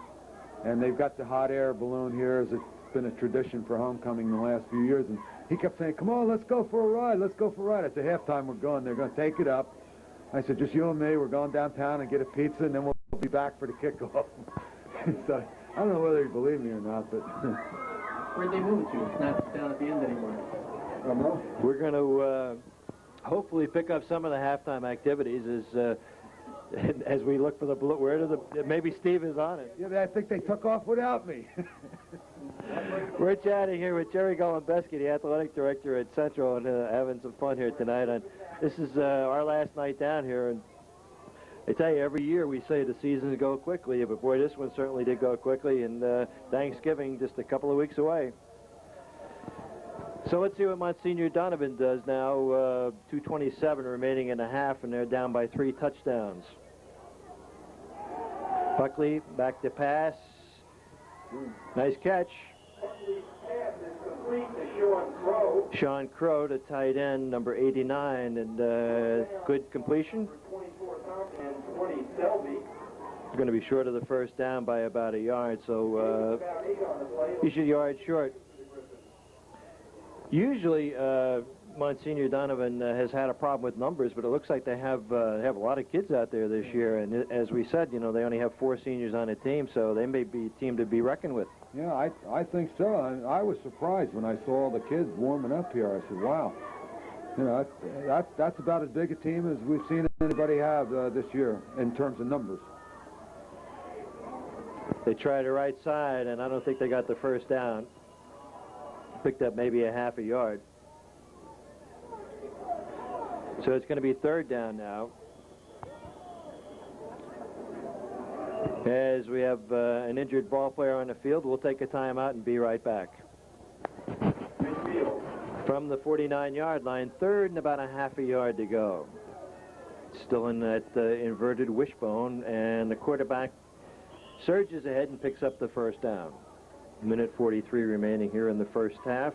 and they've got the hot air balloon here. It's been a tradition for homecoming in the last few years, and he kept saying, "Come on, let's go for a ride. Let's go for a ride." At the halftime, we're going. They're going to take it up. I said, "Just you and me. We're going downtown and get a pizza, and then we'll be back for the kickoff." So I don't know whether you believe me or not, but where'd they move it to? It's not down at the end anymore. I don't know. We're going to hopefully pick up some of the halftime activities as we look for the blue. Maybe Steve is on it. Yeah, I think they took off without me. We're chatting here with Jerry Golembeski, the athletic director at Central, and having some fun here tonight. And this is our last night down here, and I tell you, every year we say the seasons go quickly, but boy, this one certainly did go quickly, and Thanksgiving just a couple of weeks away. So let's see what Monsignor Donovan does now. 2:27 remaining in the half, and they're down by 3 touchdowns. Buckley back to pass. Nice catch. Buckley's pass is complete to Sean Crow. Sean Crow, the tight end, number 89, and good completion. 24 Thompson and 20 Selby. Going to be short of the first down by about a yard, so About 8 on the play. he's a yard short. Usually, Monsignor Donovan has had a problem with numbers, but it looks like they have a lot of kids out there this year. And as we said, you know, they only have 4 seniors on a team, so they may be a team to be reckoned with. Yeah, I think so. I was surprised when I saw all the kids warming up here. I said, wow. You know, that's about as big a team as we've seen anybody have this year in terms of numbers. They tried the right side, and I don't think they got the first down. Picked up maybe a half a yard. So it's going to be 3rd down now. As we have an injured ball player on the field, we'll take a timeout and be right back. From the 49-yard line, 3rd and about a half a yard to go. Still in that inverted wishbone, and the quarterback surges ahead and picks up the first down. Minute 43 remaining here in the first half.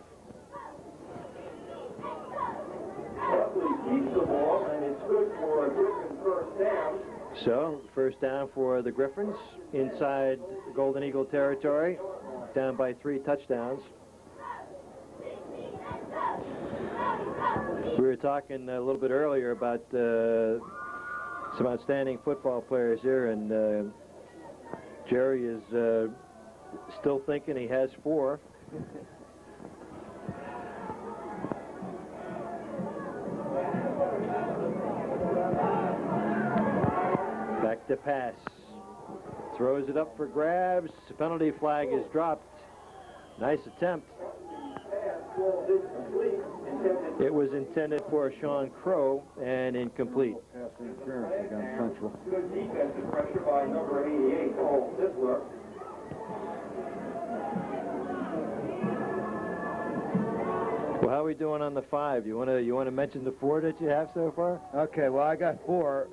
Buckley keeps the ball, and it's good for a Griffin first down. So, first down for the Griffins inside Golden Eagle territory, down by 3 touchdowns. We were talking a little bit earlier about some outstanding football players here, and Jerry is still thinking he has 4. Back to pass. Throws it up for grabs. The penalty flag is dropped. Nice attempt. It was intended for Sean Crow and incomplete. Pass interference against Central. Good defensive pressure by number 88, Paul Sisler. Well, how are we doing on the 5? You want to mention the 4 that you have so far? Okay, well, I got 4.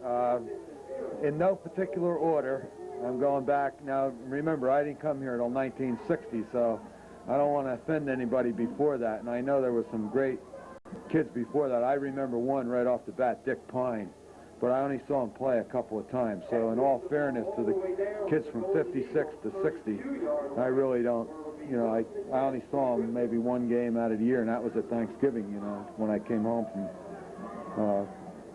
In no particular order. I'm going back. Now, remember, I didn't come here until 1960, so I don't want to offend anybody before that. And I know there was some great kids before that. I remember one right off the bat, Dick Pine. But I only saw him play a couple of times. So in all fairness to the kids from 56 to 60, I really don't, you know, I only saw him maybe one game out of the year, and that was at Thanksgiving, you know, when I came home from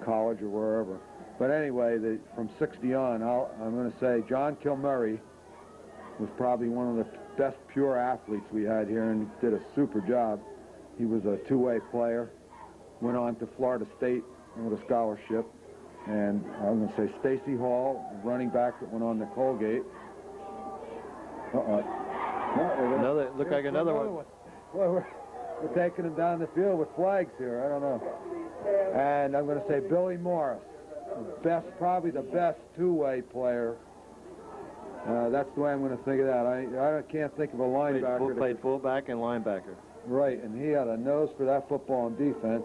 college or wherever. But anyway, from 60 on, I'm going to say John Kilmurray was probably one of the best pure athletes we had here and did a super job. He was a 2-way player, went on to Florida State with a scholarship. And I'm going to say Stacy Hall, running back that went on to Colgate. Another, look like another one. Well, we're taking them down the field with flags here. I don't know. And I'm going to say Billy Morris, probably the best 2-way player That's the way I'm going to think of that. I can't think of a linebacker. Played fullback and linebacker. Right, and he had a nose for that football on defense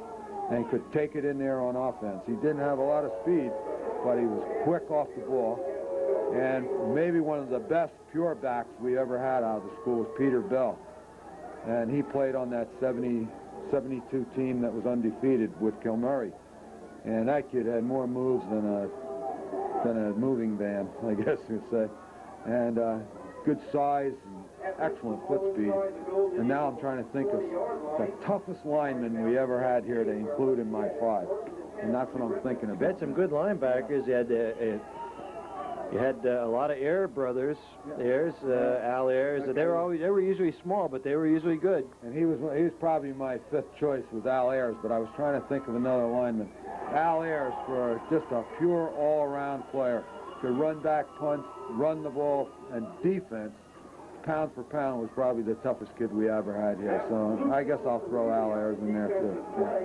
and could take it in there on offense. He didn't have a lot of speed, but he was quick off the ball. And maybe one of the best pure backs we ever had out of the school was Peter Bell. And he played on that 72 team that was undefeated with Kilmurray. And that kid had more moves than a moving van, I guess you'd say. And good size and excellent foot speed. And now I'm trying to think of the toughest lineman we ever had here to include in my 5. And that's what I'm thinking about. You had some good linebackers. You had a lot of Ayres brothers, Al Ayres. They were usually small, but they were usually good. And he was probably my 5th choice with Al Ayres, but I was trying to think of another lineman. Al Ayres, for just a pure all-around player, could run back punts, run the ball, and defense. Pound for pound was probably the toughest kid we ever had here. So I guess I'll throw Al Ayres in there too. Yeah.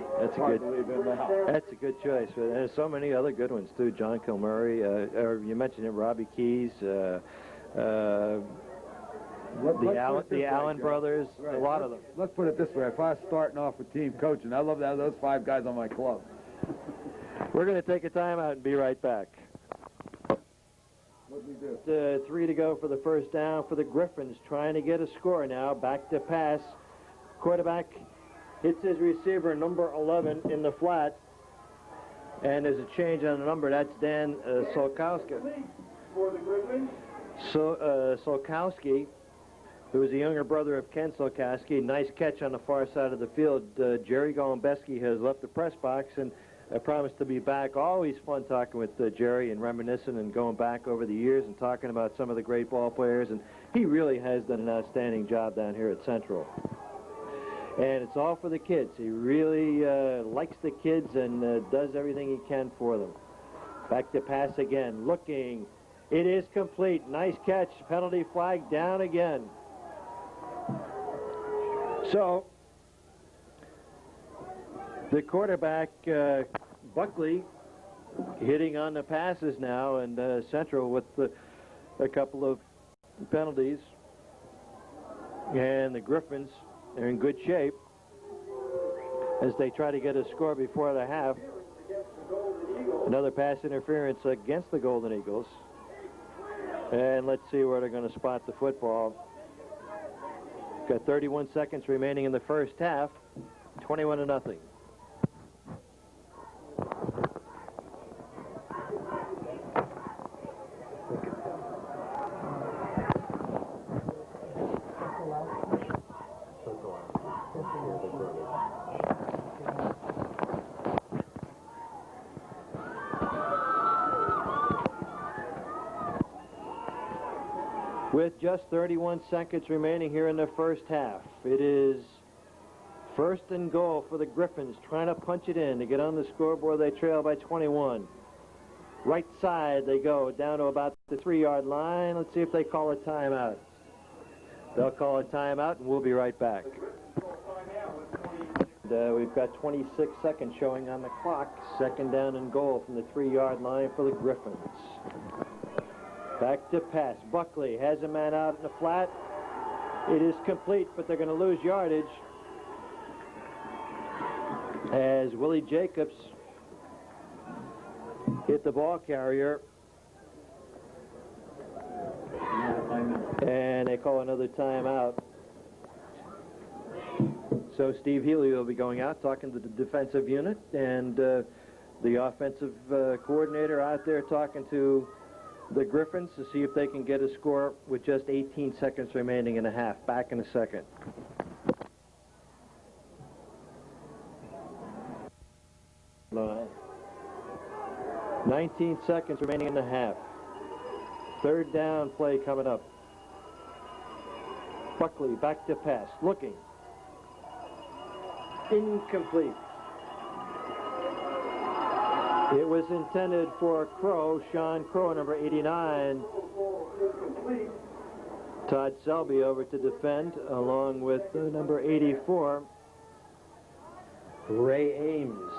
That's a good choice. There's so many other good ones too. John Kilmurray, or you mentioned him, Robbie Keys, the Allen brothers, right. A lot of them. Let's put it this way: if I was starting off with team coaching, I'd love to have those 5 guys on my club. We're going to take a timeout and be right back. What did we do? 3 to go for the first down for the Griffins, trying to get a score now. Back to pass. Quarterback hits his receiver, number 11, in the flat. And there's a change on the number. That's Dan Solkowski. For the Griffins. Solkowski, who is the younger brother of Ken Solkowski. Nice catch on the far side of the field. Jerry Golembeski has left the press box, and I promised to be back. Always fun talking with Jerry and reminiscing and going back over the years and talking about some of the great ball players. And he really has done an outstanding job down here at Central. And it's all for the kids. He really likes the kids and does everything he can for them. Back to pass again. Looking. It is complete. Nice catch. Penalty flag down again. So the quarterback, Buckley, hitting on the passes now, and Central with a couple of penalties. And the Griffins are in good shape as they try to get a score before the half. Another pass interference against the Golden Eagles. And let's see where they're going to spot the football. Got 31 seconds remaining in the first half. 21-0. With just 31 seconds remaining here in the first half, it is first and goal for the Griffins, trying to punch it in to get on the scoreboard. They trail by 21. Right side they go down to about the 3-yard line. Let's see if they call a timeout. They'll call a timeout, and we'll be right back. We've got 26 seconds showing on the clock. Second down and goal from the 3-yard line for the Griffins. Back to pass. Buckley has a man out in the flat. It is complete, but they're going to lose yardage as Willie Jacobs hit the ball carrier. And they call another timeout. So Steve Healy will be going out, talking to the defensive unit, and the offensive coordinator out there talking to the Griffins to see if they can get a score with just 18 seconds remaining in the half. Back in a second. No. 19 seconds remaining in the half. Third down play coming up. Buckley back to pass. Looking. Incomplete. It was intended for Crow, Sean Crow, number 89. Todd Selby over to defend, along with number 84, Ray Ames.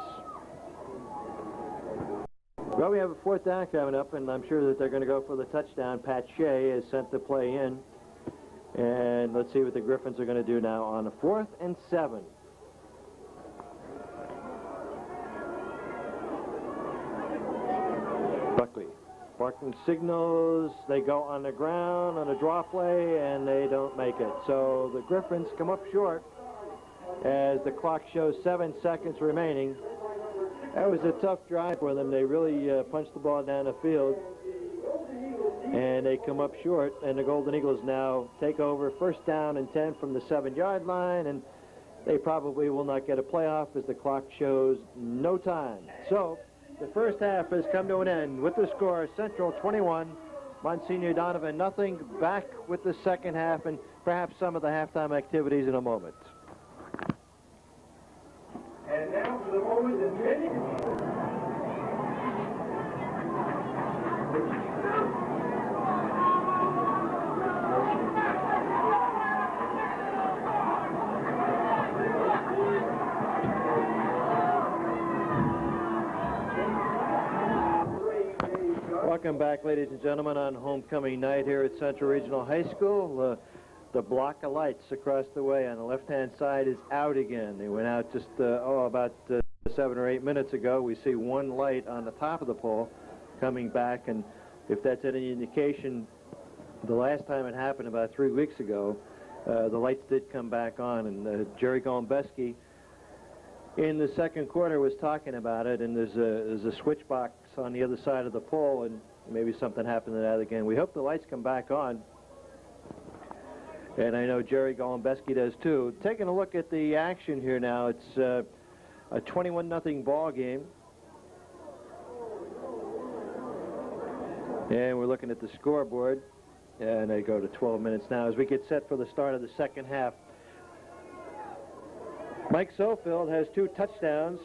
Well, we have a fourth down coming up, and I'm sure that they're going to go for the touchdown. Pat Shea is sent the play in. And let's see what the Griffins are going to do now on a 4th and 7. Buckley. Barking signals. They go on the ground on a draw play, and they don't make it. So the Griffins come up short as the clock shows 7 seconds remaining. That was a tough drive for them. They really punched the ball down the field, and they come up short, and the Golden Eagles now take over 1st down and 10 from the 7-yard line, and they probably will not get a playoff as the clock shows no time. So the first half has come to an end with the score Central 21, Monsignor Donovan nothing. Back with the second half and perhaps some of the halftime activities in a moment. And now for the moment in many. Welcome back, ladies and gentlemen, on homecoming night here at Central Regional High School. The block of lights across the way on the left-hand side is out again. They went out just, about 7 or 8 minutes ago. We see one light on the top of the pole coming back, and if that's any indication, the last time it happened about 3 weeks ago, the lights did come back on, and Jerry Gombeski in the second quarter was talking about it, and there's a switch box on the other side of the pole, and maybe something happened to that again. We hope the lights come back on, and I know Jerry Gombeski does too. Taking a look at the action here now, it's a 21-0 ball game, and we're looking at the scoreboard, and they go to 12 minutes now as we get set for the start of the second half. Mike Sofield has 2 touchdowns,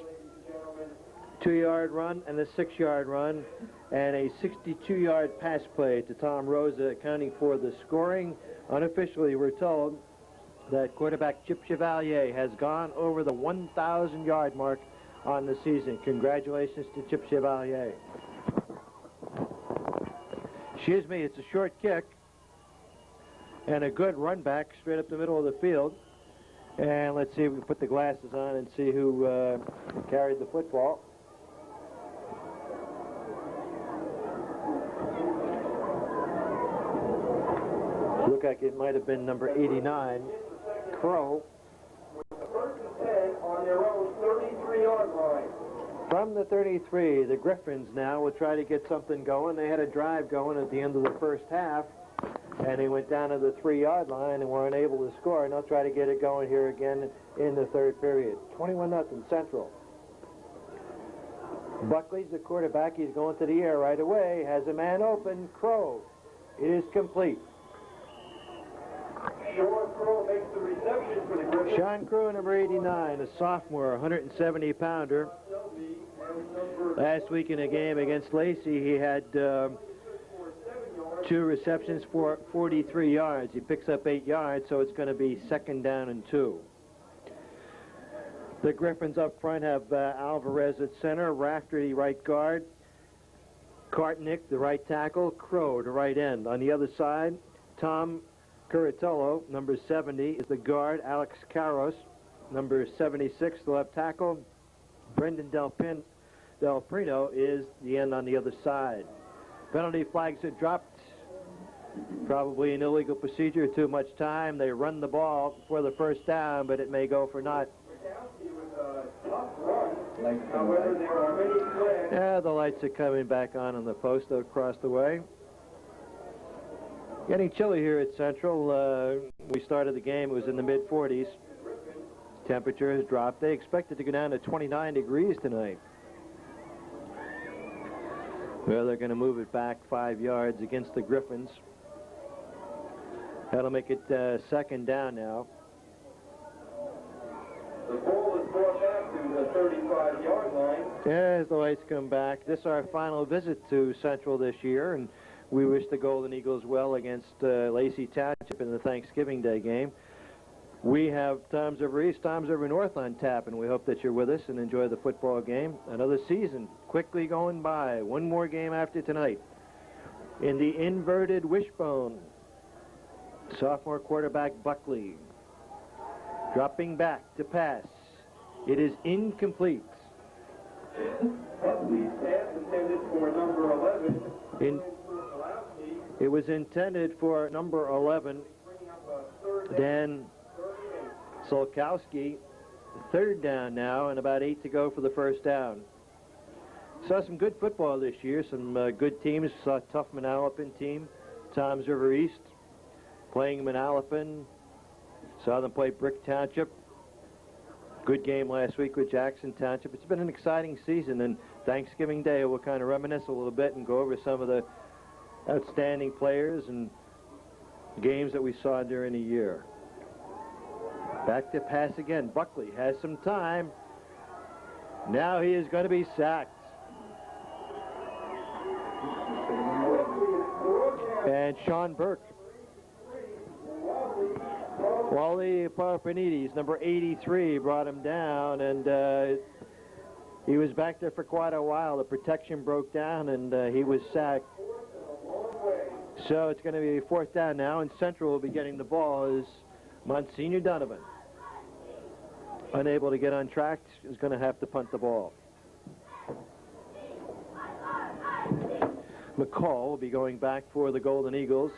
2-yard run and a 6-yard run, and a 62-yard pass play to Tom Rosa, accounting for the scoring. Unofficially, we're told that quarterback Chip Chevalier has gone over the 1,000-yard mark on the season. Congratulations to Chip Chevalier. Excuse me, it's a short kick and a good run back straight up the middle of the field. And let's see if we can put the glasses on and see who carried the football. Looked like it might have been number 89, Crow. First and 10 on their own 33-yard line. From the 33, the Griffins now will try to get something going. They had a drive going at the end of the first half, and they went down to the 3-yard line and were unable to score, and they'll try to get it going here again in the third period. 21-0 Central. Buckley's the quarterback. He's going to the air right away. Has a man open. Crow. It is complete. Sean Crow makes the reception for the Griffins. Sean Crow, number 89, a sophomore, 170-pounder. Last week in a game against Lacey, he had 2 receptions for 43 yards. He picks up 8 yards, so it's going to be 2nd down and 2. The Griffins up front have Alvarez at center, Raftery right guard, Kartnick the right tackle, Crow the right end. On the other side, Tom Curatello, number 70, is the guard. Alex Caros, number 76, the left tackle. Brendan Del Prino is the end on the other side. Penalty flags are dropped. Probably an illegal procedure, too much time. They run the ball for the first down, but it may go for naught. However, there are many flags. Yeah, the lights are coming back on the post across the way. Getting chilly here at Central. We started the game, it was in the mid-40s. Temperature has dropped. They expected to go down to 29 degrees tonight. Well, they're going to move it back 5 yards against the Griffins. That'll make it 2nd down now. The ball is brought back to the 35-yard line. As the lights come back, this is our final visit to Central this year, and we wish the Golden Eagles well against Lacey Township in the Thanksgiving Day game. We have Toms River East, Toms River North on tap, and we hope that you're with us and enjoy the football game. Another season quickly going by. One more game after tonight. In the inverted wishbone, sophomore quarterback Buckley dropping back to pass. It is incomplete. Buckley's pass intended for number 11. It was intended for number 11, Dan Solkowski. Third down now, and about 8 to go for the first down. Saw some good football this year, some good teams. Saw a tough Manalapan team, Toms River East, playing Manalapan. Saw them play Brick Township. Good game last week with Jackson Township. It's been an exciting season, and Thanksgiving Day we'll kind of reminisce a little bit and go over some of the outstanding players and games that we saw during the year. Back to pass again. Buckley has some time. Now he is going to be sacked. And Sean Burke. Wally Parapanides, number 83, brought him down, and he was back there for quite a while. The protection broke down, and he was sacked. So it's going to be fourth down now, and Central will be getting the ball as Monsignor Donovan, unable to get on track, is going to have to punt the ball. McCall will be going back for the Golden Eagles,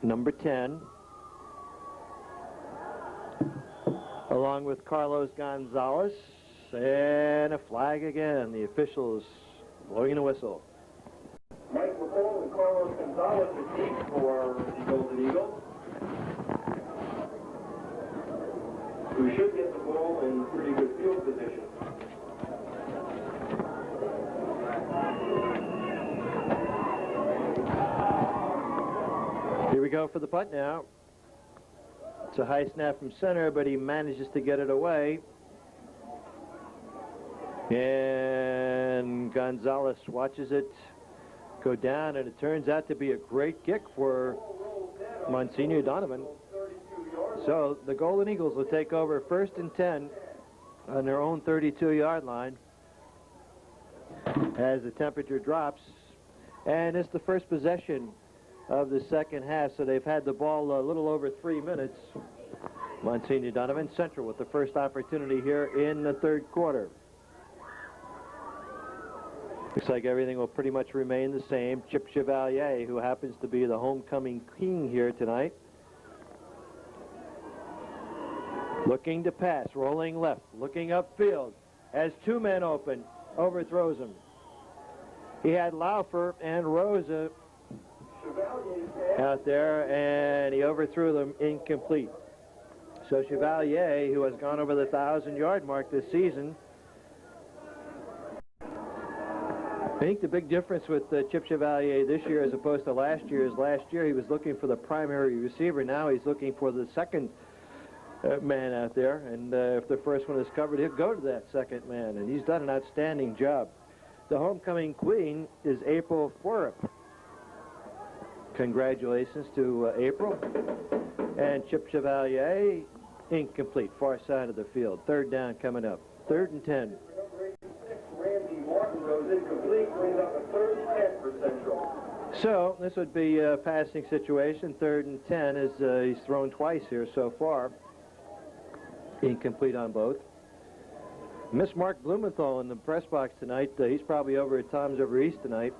number 10, along with Carlos Gonzalez, and a flag again. The officials blowing the whistle. Mike McCall and Carlos Gonzalez is deep for the Golden Eagles, who should get the ball in pretty good field position. Here we go for the punt now. It's a high snap from center, but he manages to get it away. And Gonzalez watches it go down, and it turns out to be a great kick for Monsignor Donovan. So the Golden Eagles will take over first and 10 on their own 32-yard line as the temperature drops. And it's the first possession of the second half, so they've had the ball a little over 3 minutes. Monsignor Donovan, Central with the first opportunity here in the third quarter. Looks like everything will pretty much remain the same. Chip Chevalier, who happens to be the homecoming king here tonight, looking to pass, rolling left, looking upfield, has two men open, overthrows him. He had Laufer and Rosa out there, and he overthrew them, incomplete. So Chevalier, who has gone over the 1,000-yard mark this season, I think the big difference with Chip Chevalier this year as opposed to last year is last year he was looking for the primary receiver. Now he's looking for the second man out there, and if the first one is covered, he'll go to that second man, and he's done an outstanding job. The homecoming queen is April Forup. Congratulations to April. And Chip Chevalier, incomplete, far side of the field. Third down coming up. 3rd and 10. Randy Martin goes incomplete, brings up a 3rd and 10 for Central. So this would be a passing situation. 3rd and 10 as he's thrown twice here so far. Incomplete on both. Miss Mark Blumenthal in the press box tonight. He's probably over at Toms River East tonight.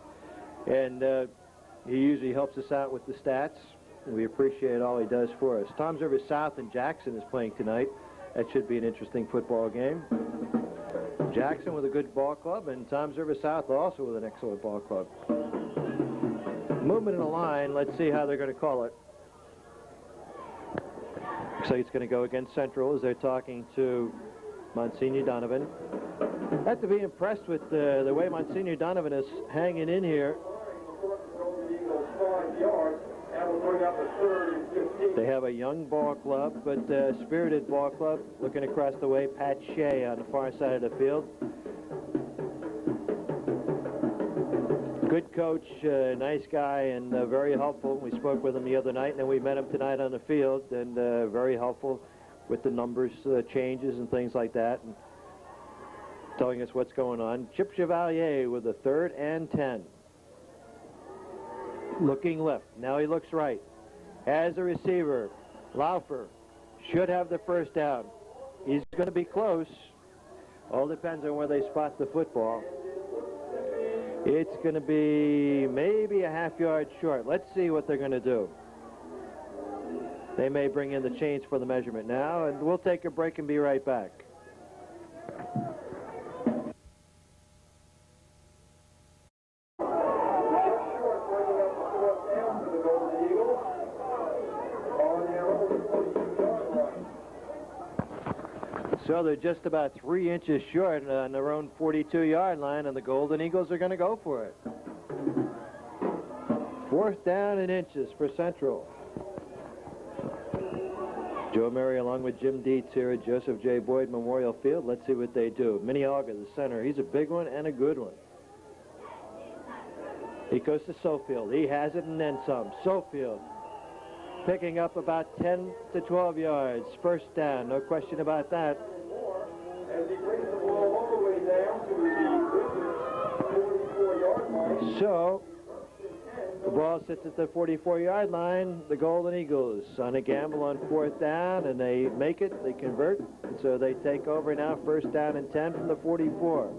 And he usually helps us out with the stats. And we appreciate all he does for us. Toms River South and Jackson is playing tonight. That should be an interesting football game. Jackson with a good ball club, and Toms River South also with an excellent ball club. Movement in the line, let's see how they're going to call it. Looks like it's going to go against Central as they're talking to Monsignor Donovan. I have to be impressed with the way Monsignor Donovan is hanging in here. They have a young ball club, but spirited ball club. Looking across the way, Pat Shea on the far side of the field. Good coach, nice guy, and very helpful. We spoke with him the other night, and then we met him tonight on the field, and very helpful with the numbers changes and things like that, and telling us what's going on. Chip Chevalier with a 3rd and 10. Looking left. Now he looks right. Has a receiver. Laufer should have the first down. He's going to be close. All depends on where they spot the football. It's going to be maybe a half-yard short. Let's see what they're going to do. They may bring in the chains for the measurement now, and we'll take a break and be right back. So they're just about 3 inches short on their own 42-yard line, and the Golden Eagles are going to go for it. 4th down and inches for Central. Joe Murray along with Jim Dietz here at Joseph J. Boyd Memorial Field. Let's see what they do. Minnehaga, the center. He's a big one and a good one. He goes to Sofield. He has it and then some. Sofield picking up about 10 to 12 yards. First down, no question about that. As he brings the ball all the way down to the 44-yard line. So the ball sits at the 44-yard line. The Golden Eagles on a gamble on 4th down, and they make it. They convert, and so they take over now. 1st down and 10 from the 44.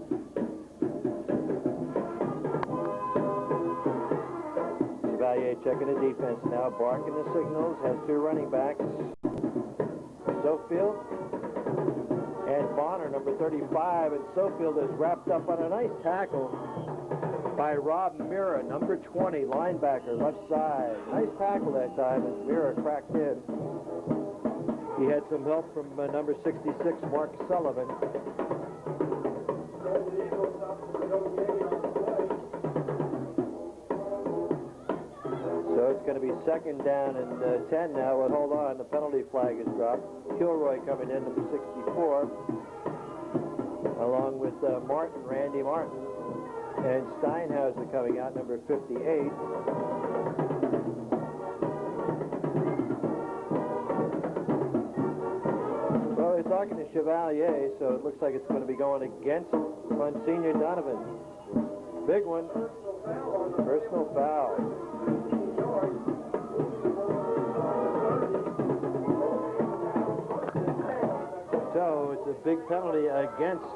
Chevalier checking the defense now, barking the signals, has 2 running backs. Sofield and Bonner, number 35, and Sofield is wrapped up on a nice tackle by Rob Mira, number 20, linebacker, left side. Nice tackle that time as Mira cracked in. He had some help from number 66, Mark Sullivan. So it's going to be 2nd down and 10 now. Well, hold on, the penalty flag is dropped. Kilroy coming in, number 64, along with Martin, Randy Martin, and Steinhauser coming out, number 58. Well, they're talking to Chevalier, so it looks like it's going to be going against Monsignor Donovan. Big one. Personal foul. So it's a big penalty against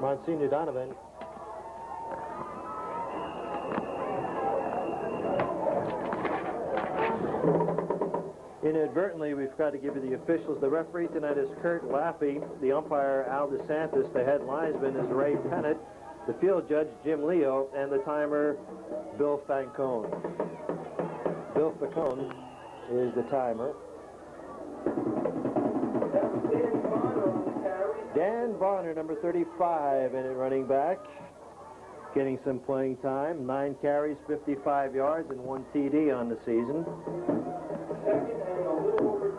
Monsignor Donovan. Inadvertently, we've got to give you the officials. The referee tonight is Kurt Laffey. The umpire, Al DeSantis. The head linesman is Ray Pennant. The field judge, Jim Leo. And the timer, Bill Fancone. Bill Fancone is the timer. Dan Bonner, number 35, and at running back, getting some playing time. 9 carries, 55 yards, and 1 TD on the season. 2nd and a little over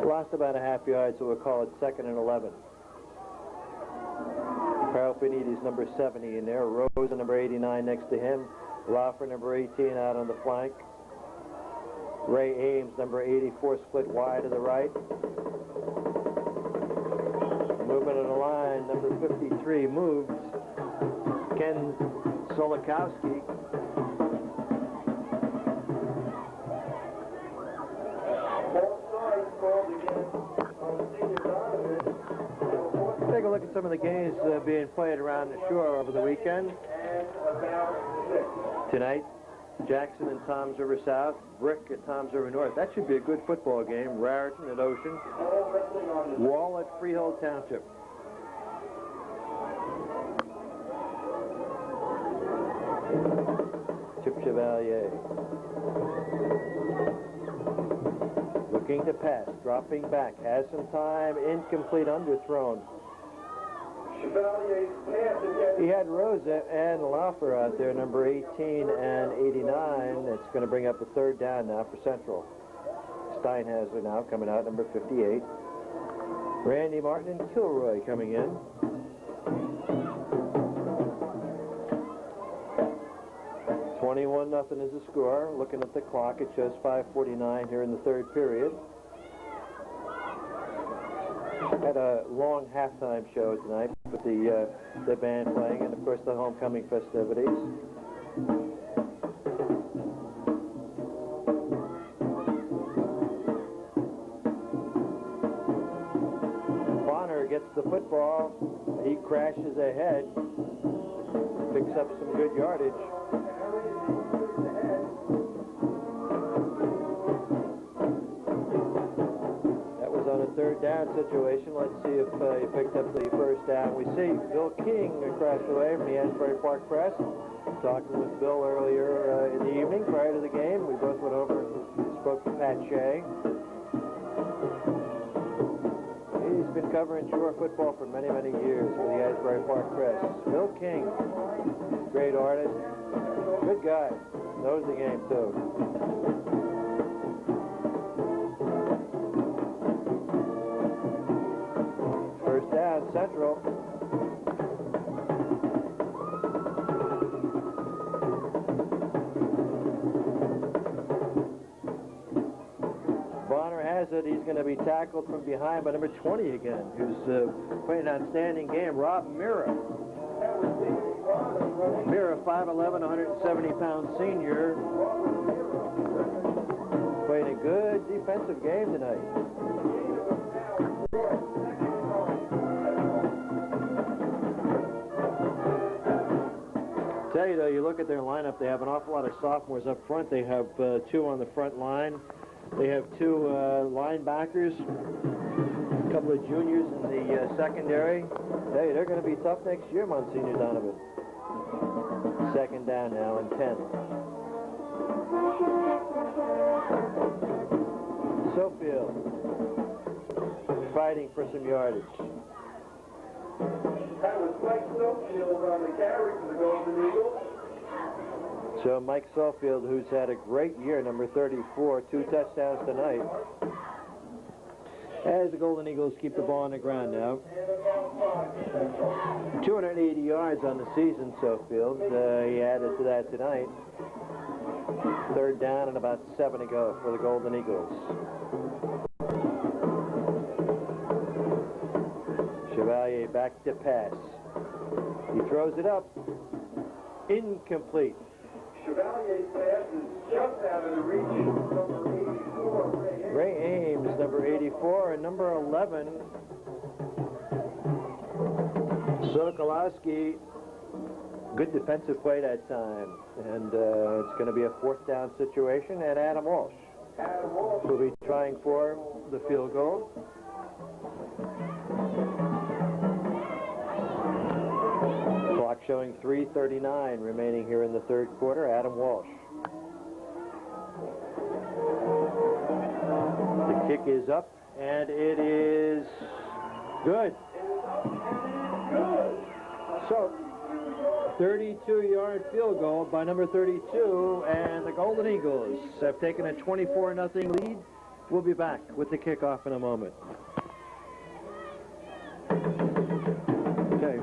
10. Lost about a half yard, so we'll call it 2nd and 11. Carl Panides, number 70 in there. Rosa, number 89 next to him. Laufer, number 18 out on the flank. Ray Ames, number 84, split wide to the right. Movement of the line, number 53 moves. Ken Solikowski. Take a look at some of the games being played around the shore over the weekend. Tonight, Jackson and Toms River South, Brick at Toms River North. That should be a good football game. Raritan at Ocean. Wall at Freehold Township. Chip Chevalier. Looking to pass, dropping back, has some time, incomplete, underthrown. Chevalier's pass again. He had Rosa and Laufer out there, number 18 and 89. That's going to bring up a 3rd down now for Central. Steinhauser now coming out, number 58. Randy Martin and Kilroy coming in. 21-0 is the score. Looking at the clock, it shows 5:49 here in the third period. Had a long halftime show tonight with the band playing and, of course, the homecoming festivities. Bonner gets the football. He crashes ahead. Picks up some good yardage. Third down situation. Let's see if he picked up the first down. We see Bill King across the way from the Asbury Park Press. Talking with Bill earlier in the evening prior to the game. We both went over and spoke to Pat Shea. He's been covering Shore football for many, many years for the Asbury Park Press. Bill King, great artist, good guy, knows the game too. Central. Bonner has it. He's going to be tackled from behind by number 20 again, who's playing an outstanding game, Rob Mira. Mira, 5'11", 170-pound senior. Playing a good defensive game tonight. Tell you though, you look at their lineup, they have an awful lot of sophomores up front. They have two on the front line. They have two linebackers, a couple of juniors in the secondary. Hey, they're going to be tough next year, Monsignor Donovan. Second down now and 10. Sofield fighting for some yardage. That was Mike Sofield on the carry for the Golden Eagles. So Mike Sofield, who's had a great year, number 34, 2 touchdowns tonight. As the Golden Eagles keep the ball on the ground now. 280 yards on the season, Sofield. He added to that tonight. Third down and about 7 to go for the Golden Eagles. Chevalier back to pass. He throws it up. Incomplete. Chevalier's pass is just out of the reach of number 84, Ray Ames, number 84, and number 11, Sokolowski. Good defensive play that time. And it's going to be a fourth down situation, and Adam Walsh will be trying for the field goal. Clock showing 3:39 remaining here in the third quarter. Adam Walsh. The kick is up, and it is good. So, 32-yard field goal by number 32, and the Golden Eagles have taken a 24-0 lead. We'll be back with the kickoff in a moment. Okay.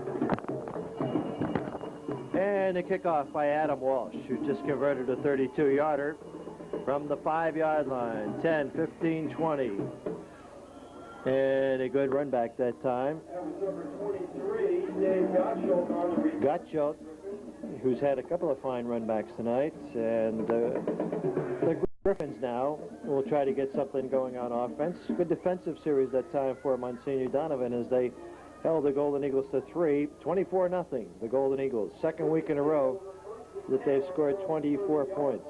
And a kickoff by Adam Walsh, who just converted a 32-yarder from the 5-yard line. 10, 15, 20. And a good run back that time. That was number 23, Dave Gottschalk on the return. Gottschalk, who's had a couple of fine run backs tonight. And the Griffins now will try to get something going on offense. Good defensive series that time for Monsignor Donovan as they held the Golden Eagles to 3, 24-0. The Golden Eagles, second week in a row that they've scored 24 points.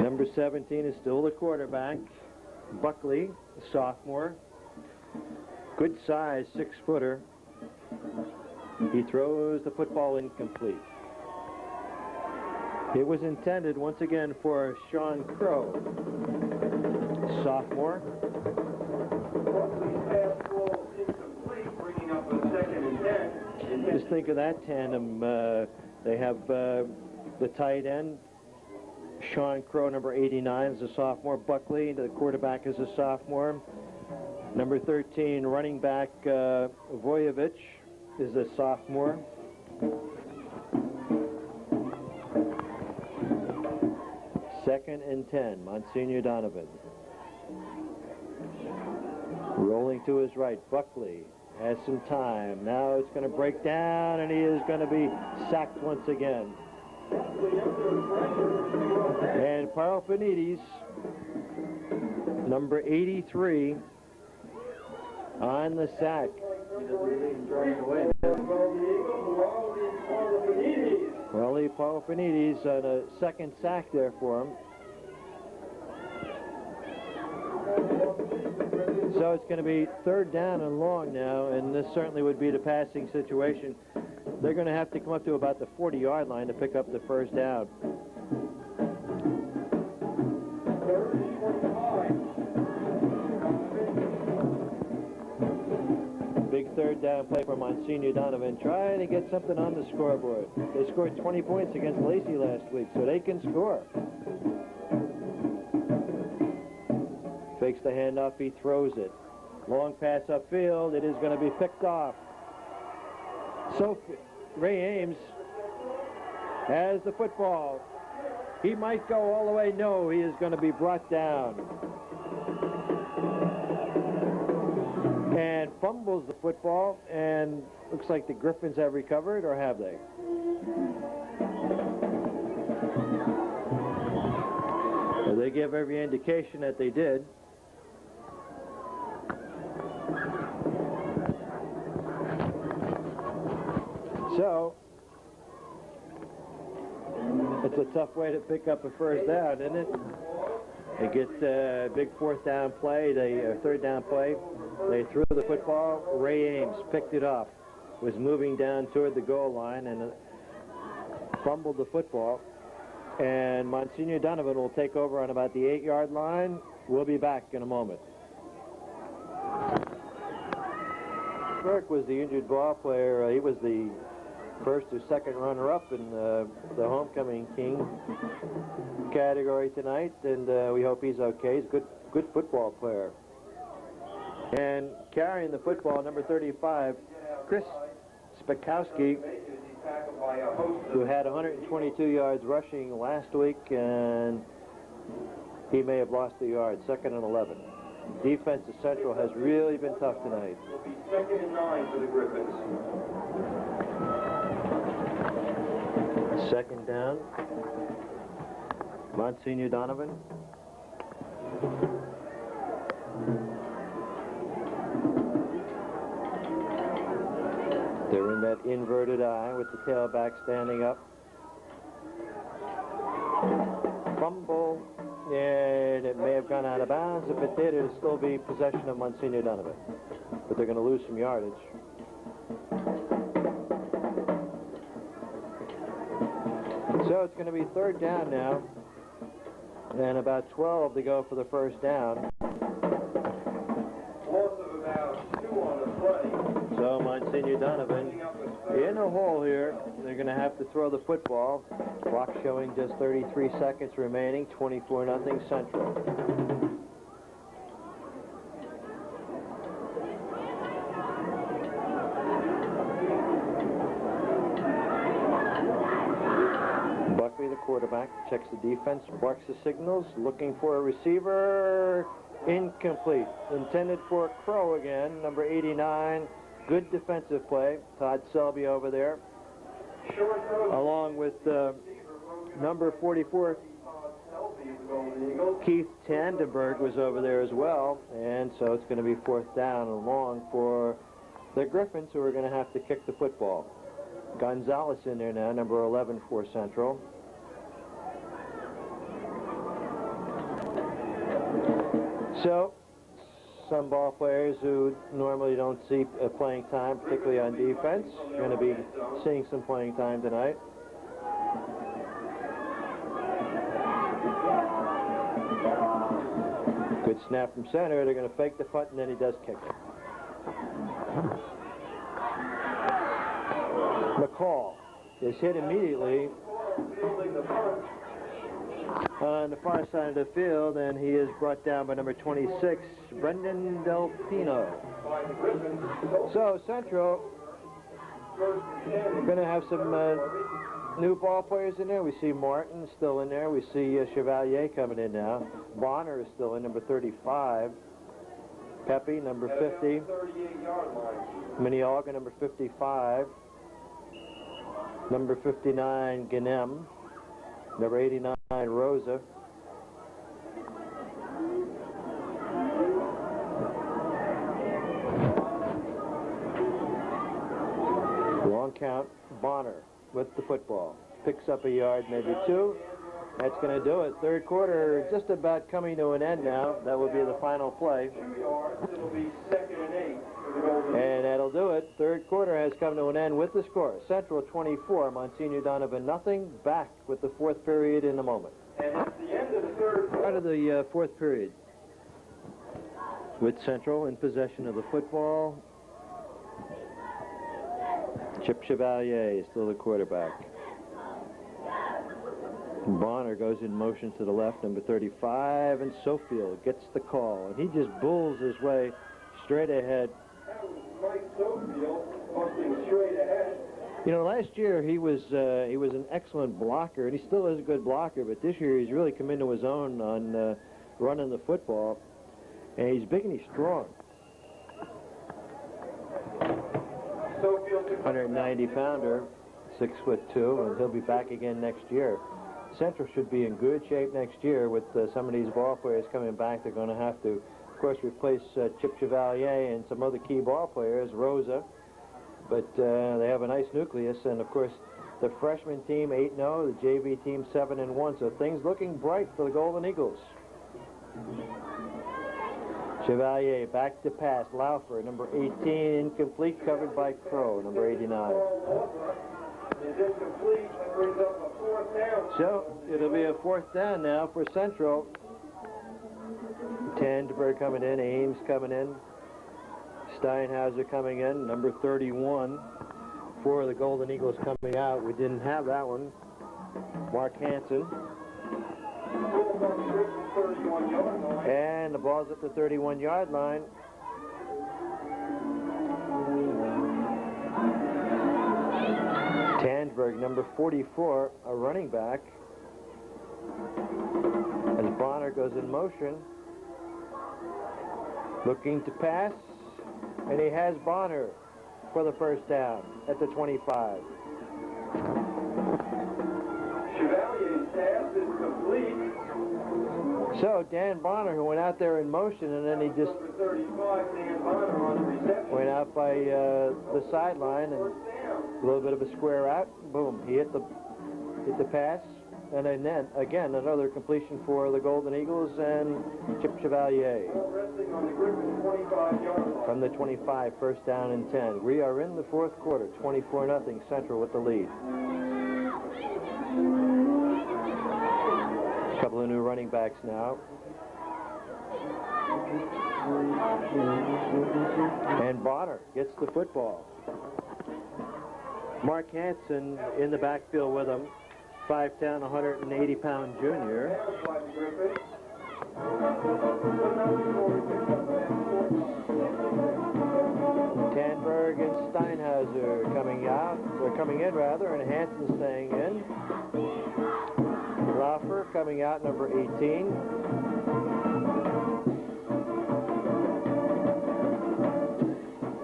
Number 17 is still the quarterback, Buckley, a sophomore. Good size, 6-footer. He throws the football incomplete. It was intended once again for Sean Crow, sophomore. Buckley's pass ball incomplete, bringing up a 2nd and 10. Just think of that tandem. They have the tight end, Sean Crow, number 89, is a sophomore. Buckley, the quarterback, is a sophomore. Number 13, running back, Voyevich, is a sophomore. Second and 10, Monsignor Donovan. Rolling to his right, Buckley has some time. Now it's going to break down, and he is going to be sacked once again. And Parafinides, number 83, on the sack. Wally Parafinides on a second sack there for him. So it's going to be third down and long now, and this certainly would be the passing situation. They're going to have to come up to about the 40-yard line to pick up the first down. Big third down play for Monsignor Donovan, trying to get something on the scoreboard. They scored 20 points against Lacey last week, so they can score. Fakes the handoff, he throws it. Long pass upfield, it is going to be picked off. So Ray Ames has the football. He might go all the way. No, he is going to be brought down. And fumbles the football, and looks like the Griffins have recovered, or have they? Well, they give every indication that they did. So, it's a tough way to pick up a first down, isn't it? They get a big fourth down play, third down play. They threw the football. Ray Ames picked it up, was moving down toward the goal line, and fumbled the football. And Monsignor Donovan will take over on about the 8-yard line. We'll be back in a moment. Burke was the injured ball player. He was the first or second runner-up in the homecoming king category tonight, and we hope he's okay. He's a good football player. And carrying the football, number 35, Chris Spakowski, who had 122 yards rushing last week, and he may have lost the yard. Second and 11. Defense of Central has really been tough tonight. It'll be 2nd and 9 for the Griffins. Second down. Monsignor Donovan. They're in that inverted I with the tailback standing up. Fumble, and it may have gone out of bounds. If it did, it'll still be possession of Monsignor Donovan. But they're going to lose some yardage. So it's going to be third down now, and about 12 to go for the first down. Loss of about 2 on the play. So Monsignor Donovan in a hole here. They're going to have to throw the football. Clock showing just 33 seconds remaining. 24-0 Central. Buckley, the quarterback, checks the defense, barks the signals, looking for a receiver. Incomplete. Intended for Crow again, number 89. Good defensive play. Todd Selby over there, along with number 44, Keith Tandenberg was over there as well. And so it's going to be fourth down and long for the Griffins, who are going to have to kick the football. Gonzalez in there now, number 11 for Central. So, some ball players who normally don't see playing time, particularly on defense, are going to be seeing some playing time tonight. Good snap from center. They're going to fake the punt, and then he does kick it. McCall is hit immediately on the far side of the field, and he is brought down by number 26, Brendan Del Pino. So Central We're going to have some new ball players in there. We see Martin still in there. We see Chevalier coming in now. Bonner is still in, number 35. Pepe, number 50. 38-yard line. Minialga, number 55. Number 59, Ganem. Number 89, Rosa. Long count, Bonner with the football. Picks up a yard, maybe two. That's going to do it. Third quarter just about coming to an end now. That will be the final play. 2 yards, it'll be 2nd and 8 for the Golden And that'll do it. Third quarter has come to an end with the score. Central 24, Monsignor Donovan nothing. Back with the fourth period in a moment. And at the end of the third Part of the fourth period. With Central in possession of the football. Chip Chevalier is still the quarterback. Bonner goes in motion to the left, number 35, and Sofield gets the call. And he just bulls his way straight ahead. that was Mike Sofield busting straight ahead. You know, last year he was an excellent blocker, and he still is a good blocker, but this year he's really come into his own on running the football. And he's big and he's strong. 190-pounder, 6'2", and he'll be back again next year. Central should be in good shape next year with some of these ball players coming back. They're going to have to, of course, replace Chip Chevalier and some other key ball players, Rosa. But they have a nice nucleus, and of course, the freshman team 8-0, the JV team 7-1. So things looking bright for the Golden Eagles. Chevalier back to pass. Laufer, number 18, incomplete, covered by Crow, number 89. Is incomplete. That brings up a 4th down. So it'll be a 4th down now for Central. Tandberg coming in, Ames coming in, Steinhauser coming in, number 31. 4 of the Golden Eagles coming out. We didn't have that one. Mark Hansen. And the ball's at the 31-yard line. Tandberg, number 44, a running back. As Bonner goes in motion, looking to pass, and he has Bonner for the first down at the 25. Chevalier's pass is complete. So Dan Bonner, who went out there in motion, and then he just Number 35, Dan Bonner on the reception. went out by the sideline and a little bit of a square out. Boom, he hit the pass, and then again another completion for the Golden Eagles and Chip Chevalier Resting on the Griffin 25-yard line. from the 25, first down and 10. We are in the fourth quarter, 24-0 Central with the lead. A couple of new running backs now. And Bonner gets the football. Mark Hansen in the backfield with him. 5'10", 180-pound junior. Tandberg and Steinhauser coming out, or coming in rather, and Hansen staying in. Laufer coming out, number 18.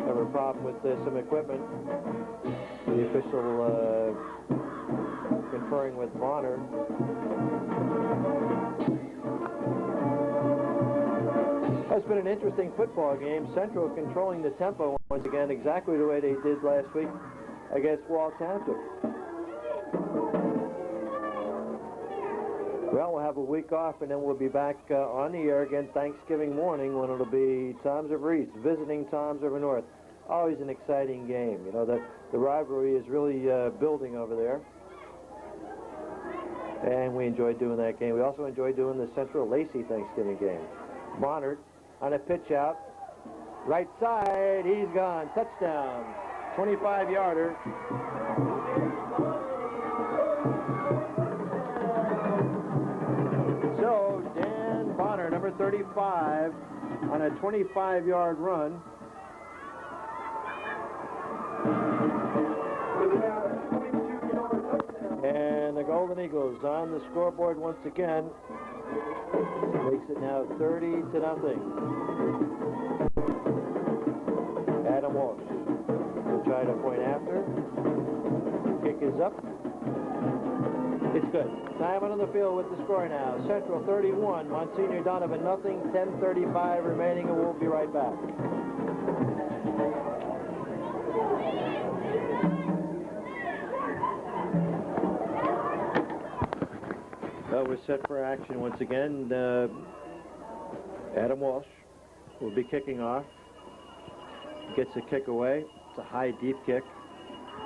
Have a problem with some equipment. The official conferring with Bonner. It's been an interesting football game. Central controlling the tempo once again, exactly the way they did last week against Wall Township. Well, we'll have a week off, and then we'll be back on the air again Thanksgiving morning when it'll be Toms River East visiting Toms River North. Always an exciting game. You know, the rivalry is really building over there. And we enjoyed doing that game. We also enjoyed doing the Central Lacey Thanksgiving game. Bonner on a pitch out. Right side, he's gone. Touchdown. 25-yarder. So, Dan Bonner, number 35, on a 25-yard run. With the Golden Eagles on the scoreboard once again. Makes it now 30-0. Adam Walsh will try to point after. Kick is up. It's good. Time on the field with the score now. Central 31, Monsignor Donovan nothing. 10:35 remaining, and we'll be right back. Well, we're set for action once again. Adam Walsh will be kicking off. Gets a kick away. It's a high, deep kick.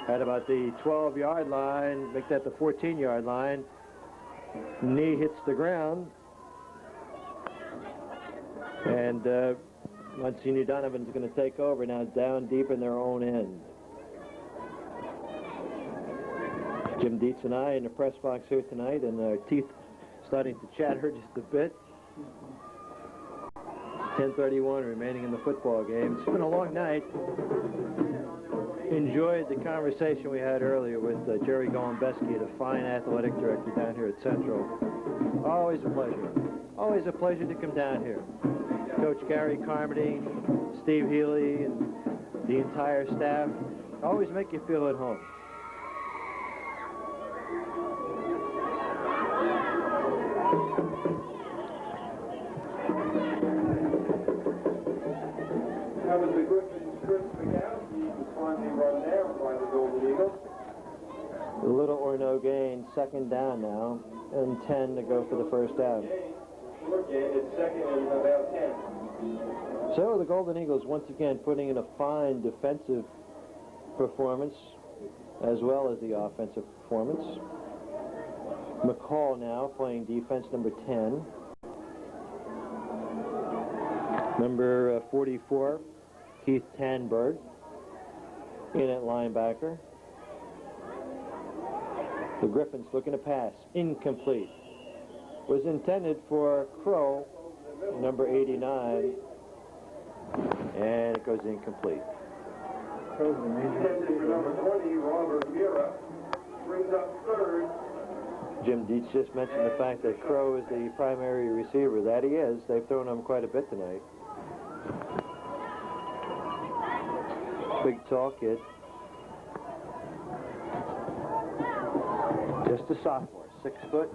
At about the 12-yard line, make that the 14-yard line. Knee hits the ground. And Monsignor Donovan's going to take over now down deep in their own end. Jim Dietz and I in the press box here tonight, and our teeth starting to chatter just a bit. 10:31 remaining in the football game. It's been a long night. Enjoyed the conversation we had earlier with Jerry Golembeski, the fine athletic director down here at Central. Always a pleasure. Always a pleasure to come down here. Coach Gary Carmody, Steve Healy, and the entire staff always make you feel at home. That was the Griffin's Chris McGowan. Was finally run down by the Golden Eagles. Little or no gain, second down now, and 10 to go for the first down. Short gain, it's second and about 10. So the Golden Eagles once again putting in a fine defensive performance as well as the offensive performance. McCall now playing defense, number 10. Number 44, Keith Tanberg, in at linebacker. The Griffins looking to pass, incomplete. Was intended for Crow, number 89, and it goes incomplete. Intended for number 20, Robert Mira. Brings up third. Jim Dietz just mentioned the fact that Crow is the primary receiver. That he is. They've thrown him quite a bit tonight. Big tall kid. Just a sophomore. 6 foot,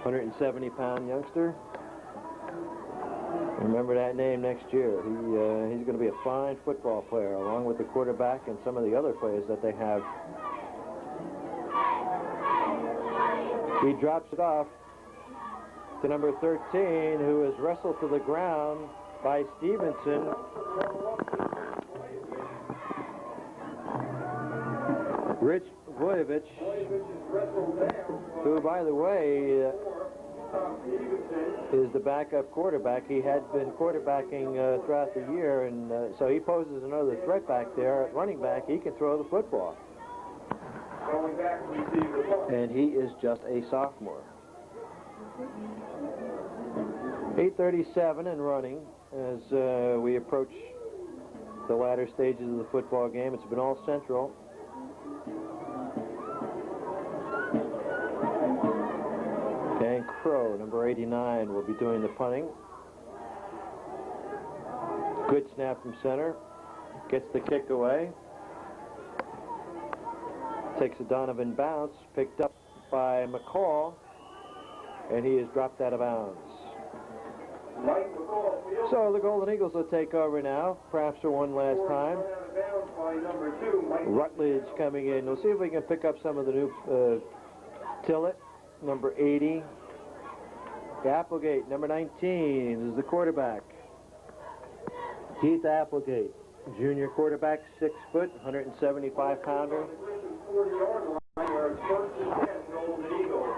170-pound youngster. Remember that name next year. He's going to be a fine football player, along with the quarterback and some of the other players that they have. He drops it off to number 13, who is wrestled to the ground by Stevenson. Rich Vojevich, who, by the way, is the backup quarterback. He had been quarterbacking throughout the year, and so he poses another threat back there at running back. He can throw the football. And he is just a sophomore. 8:37 and running as we approach the latter stages of the football game. It's been all Central. Dan Crow, number 89, will be doing the punting. Good snap from center. Gets the kick away. Takes a Donovan bounce, picked up by McCall, and he is dropped out of bounds. So the Golden Eagles will take over now, perhaps for one last time. Rutledge coming in. We'll see if we can pick up some of the new Tillett, number 80. Applegate, number 19, is the quarterback. Keith Applegate, junior quarterback, 6 foot, 175-pounder. 40-yard line where it's first and 10, Golden Eagles.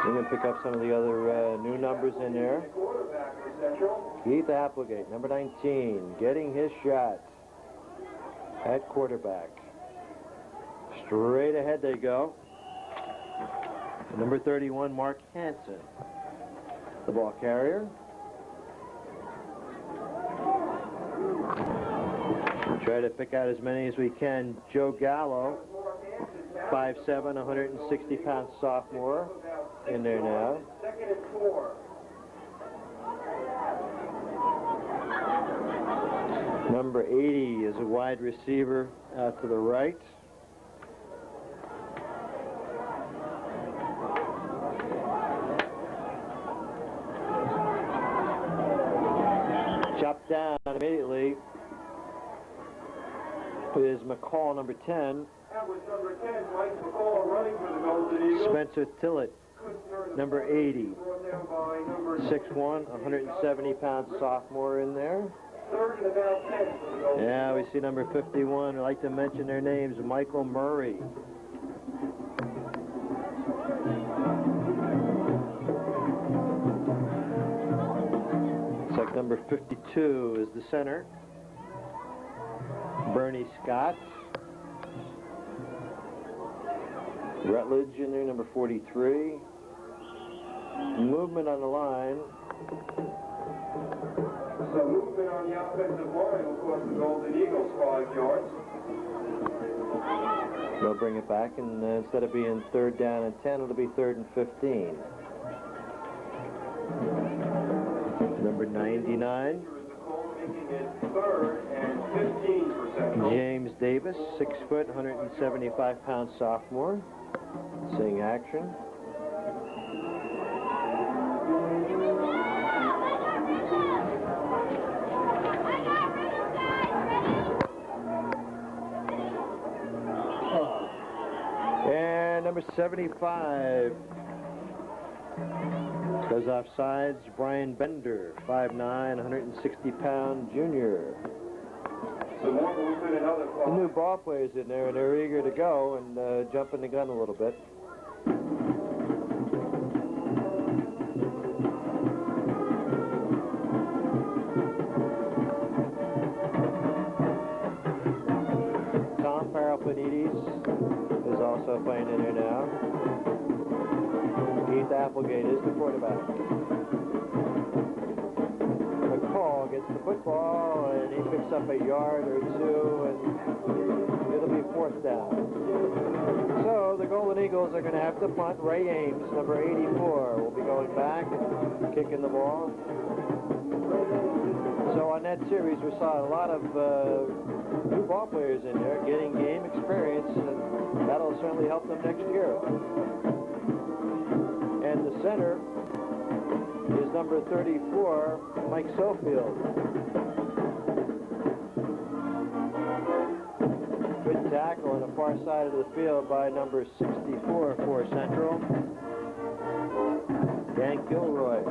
We're going to pick up some of the other new numbers in there. Quarterback for Central. Keith Applegate, number 19, getting his shot at quarterback. Straight ahead they go. Number 31, Mark Hansen, the ball carrier. Try to pick out as many as we can. Joe Gallo, 5'7", 160-pound sophomore, in there now. Second and 4. Number 80 is a wide receiver out to the right. Chopped down immediately is McCall, number 10. That was number 10, Mike McCall, running for the Golden Eagles. Spencer Tillett, number 80. Brought down by number 6'1", 170-pound sophomore in there. third and about 10 for the Golden Yeah, we Eagles. see number 51. I'd like to mention their names. Michael Murray. Looks like number 52 is the center. Bernie Scott. Rutledge in there, number 43. Movement on the line. So movement on the offensive line will cost the Golden Eagles 5 yards. They'll bring it back, and instead of being 3rd down and 10, it'll be 3rd and 15. Number 99, Making it 3rd and 15 for Central. James Davis, 6 foot, 175-pound sophomore. Seeing action. And number 75 goes off sides. Brian Bender, 5'9", 160-pound junior. So more movement, another The new clock. ball players in there, and they're eager to go and jumping the gun a little bit. Tom Parapanides is also playing in there now. Keith Applegate is the quarterback. McCall gets the football, and he picks up a yard or two, and it'll be 4th down. So the Golden Eagles are going to have to punt. Ray Ames, number 84, will be going back and kicking the ball. So on that series, we saw a lot of new ball players in there getting game experience, and that'll certainly help them next year. And the center is number 34, Mike Sofield. Good tackle on the far side of the field by number 64 for Central, Dan Gilroy.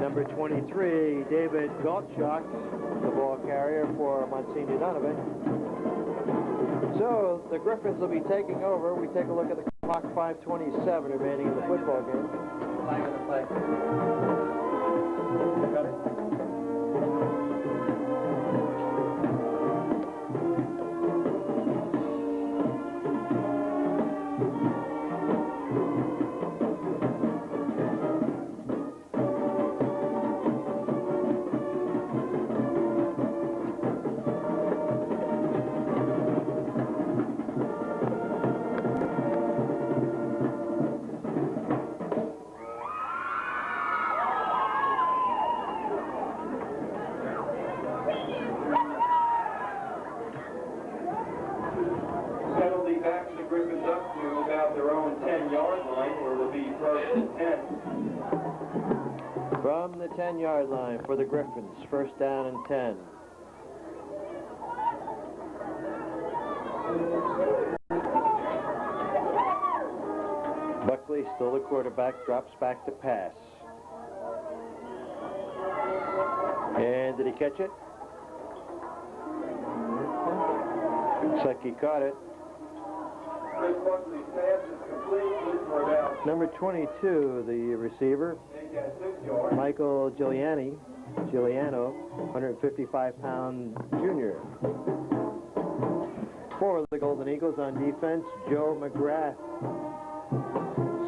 Number 23, David Gottschalk, the ball carrier for Monsignor Donovan. So the Griffins will be taking over. We take a look at the clock, 5:27 remaining in the football game. Flag on the play. Got it? Penalty backs the Griffins up to about their own 10-yard line, where it'll be 1st and 10. From the 10-yard line for the Griffins, 1st down and 10. Buckley, still the quarterback, drops back to pass. And did he catch it? Looks like he caught it. Chris Buckley's pass is complete, good for about Number 22, the receiver, 6 yards. Michael Giuliano, 155-pound junior. For the Golden Eagles on defense, Joe McGrath,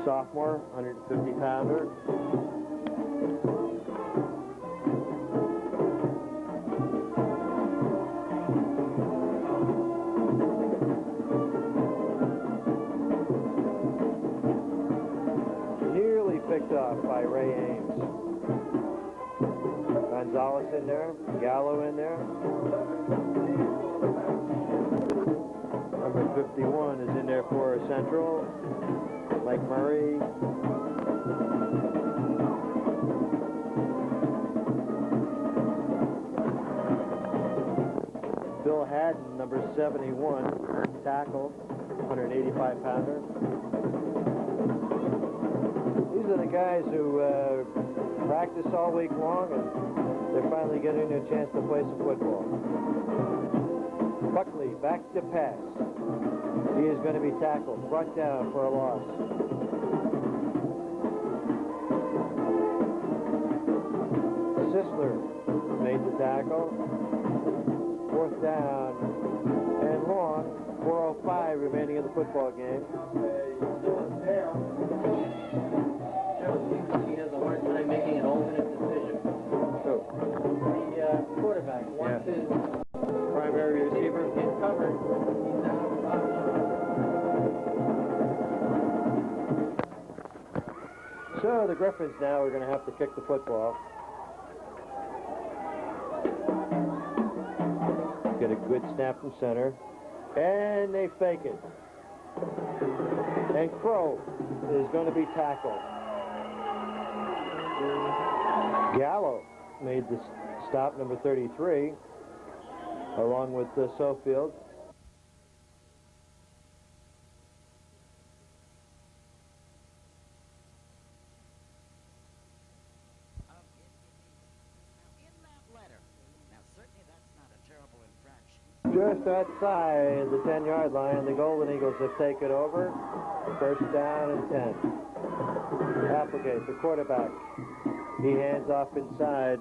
sophomore, 150-pounder. Gonzalez in there, Gallo in there. Number 51 is in there for Central, Mike Murray. Bill Haddon, number 71, tackle, 185-pounder. These are the guys who practice all week long, and they're finally getting a chance to play some football. Buckley back to pass. He is going to be tackled, brought down for a loss. Sisler made the tackle. Fourth down and long. 4:05 remaining in the football game. Joe thinks he has a hard time making an alternate decision. So, The quarterback wants his primary receiver. get covered. He's out of option. So the Griffins now are going to have to kick the football. Get a good snap from center. And they fake it. And Crow is going to be tackled. Gallo made the stop, number 33, along with Sofield. Just outside the 10-yard line, the Golden Eagles have taken over. First down and 10. Applegate, the quarterback. He hands off inside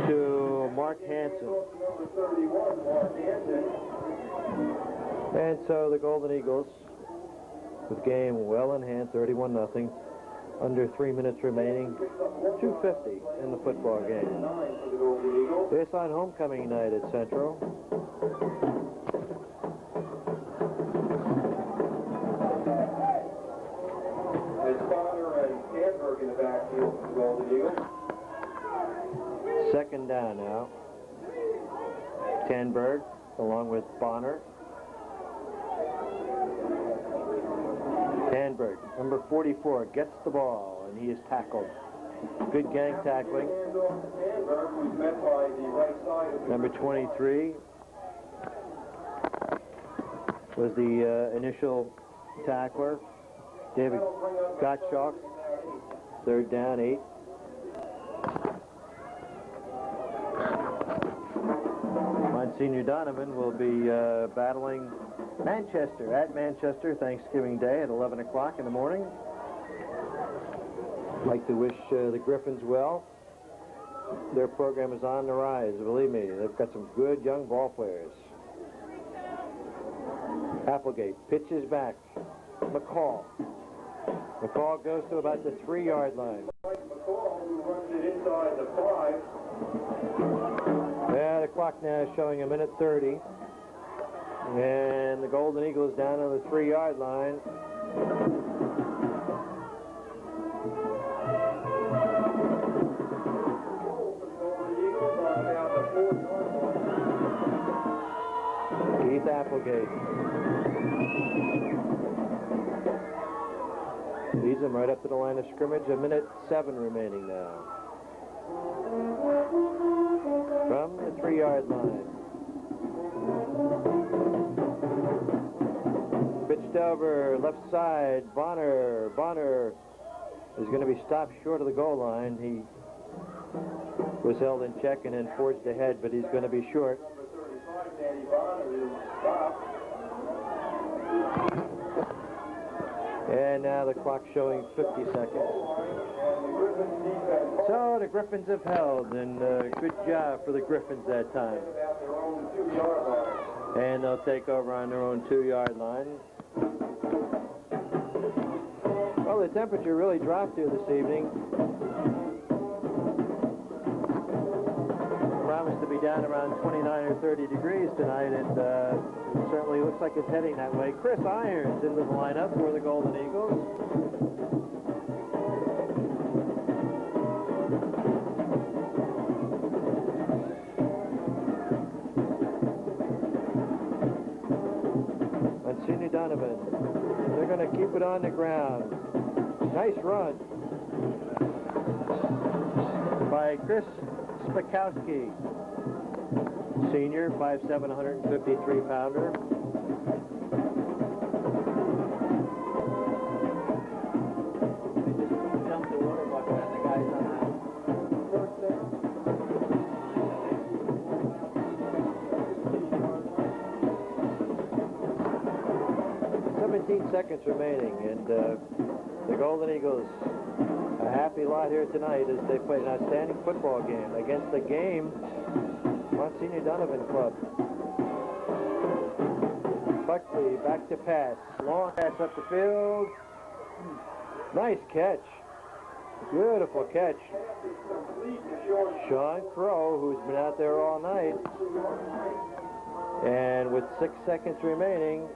to Mark Hansen. And so the Golden Eagles, with game well in hand, 31-0. Under 3 minutes remaining, 2:50 in the football game. It's on homecoming night at Central. There's Bonner and Sandberg in the backfield for the Golden Eagles. Second down now. Sandberg along with Bonner. Sandberg, number 44, gets the ball, and he is tackled. Good gang tackling. Number 23 was the initial tackler, David Gottschalk. Third down, 8. Monsignor Donovan will be battling Manchester, at Manchester, Thanksgiving Day at 11 o'clock in the morning. I'd like to wish the Griffins well. Their program is on the rise, believe me. They've got some good young ball players. Applegate pitches back. McCall. McCall goes to about the 3-yard line. McCall, who runs it inside the 5. Yeah, the clock now is showing 1:30. And the Golden Eagles down on the 3-yard line. Keith Applegate. Leads them right up to the line of scrimmage. 1:07 remaining now. From the 3-yard line. Pitched over, left side, Bonner. Bonner is going to be stopped short of the goal line. He was held in check and then forged ahead, but he's going to be short. And now the clock showing 50 seconds. So the Griffins have held, and good job for the Griffins that time. And they'll take over on their own 2-yard line. Well, the temperature really dropped here this evening. Promised to be down around 29 or 30 degrees tonight, and it certainly looks like it's heading that way. Chris Irons into the lineup for the Golden Eagles. Donovan. They're going to keep it on the ground. Nice run by Chris Spakowski, senior, 5'7", 153-pounder. Dump the water bucket on the guys on that. First down. 17 seconds remaining, and the Golden Eagles, a happy lot here tonight as they play an outstanding football game against the game Monsignor Donovan club. Buckley back to pass, long pass up the field. Nice catch, beautiful catch. Sean Crow, who's been out there all night, and with 6 seconds remaining,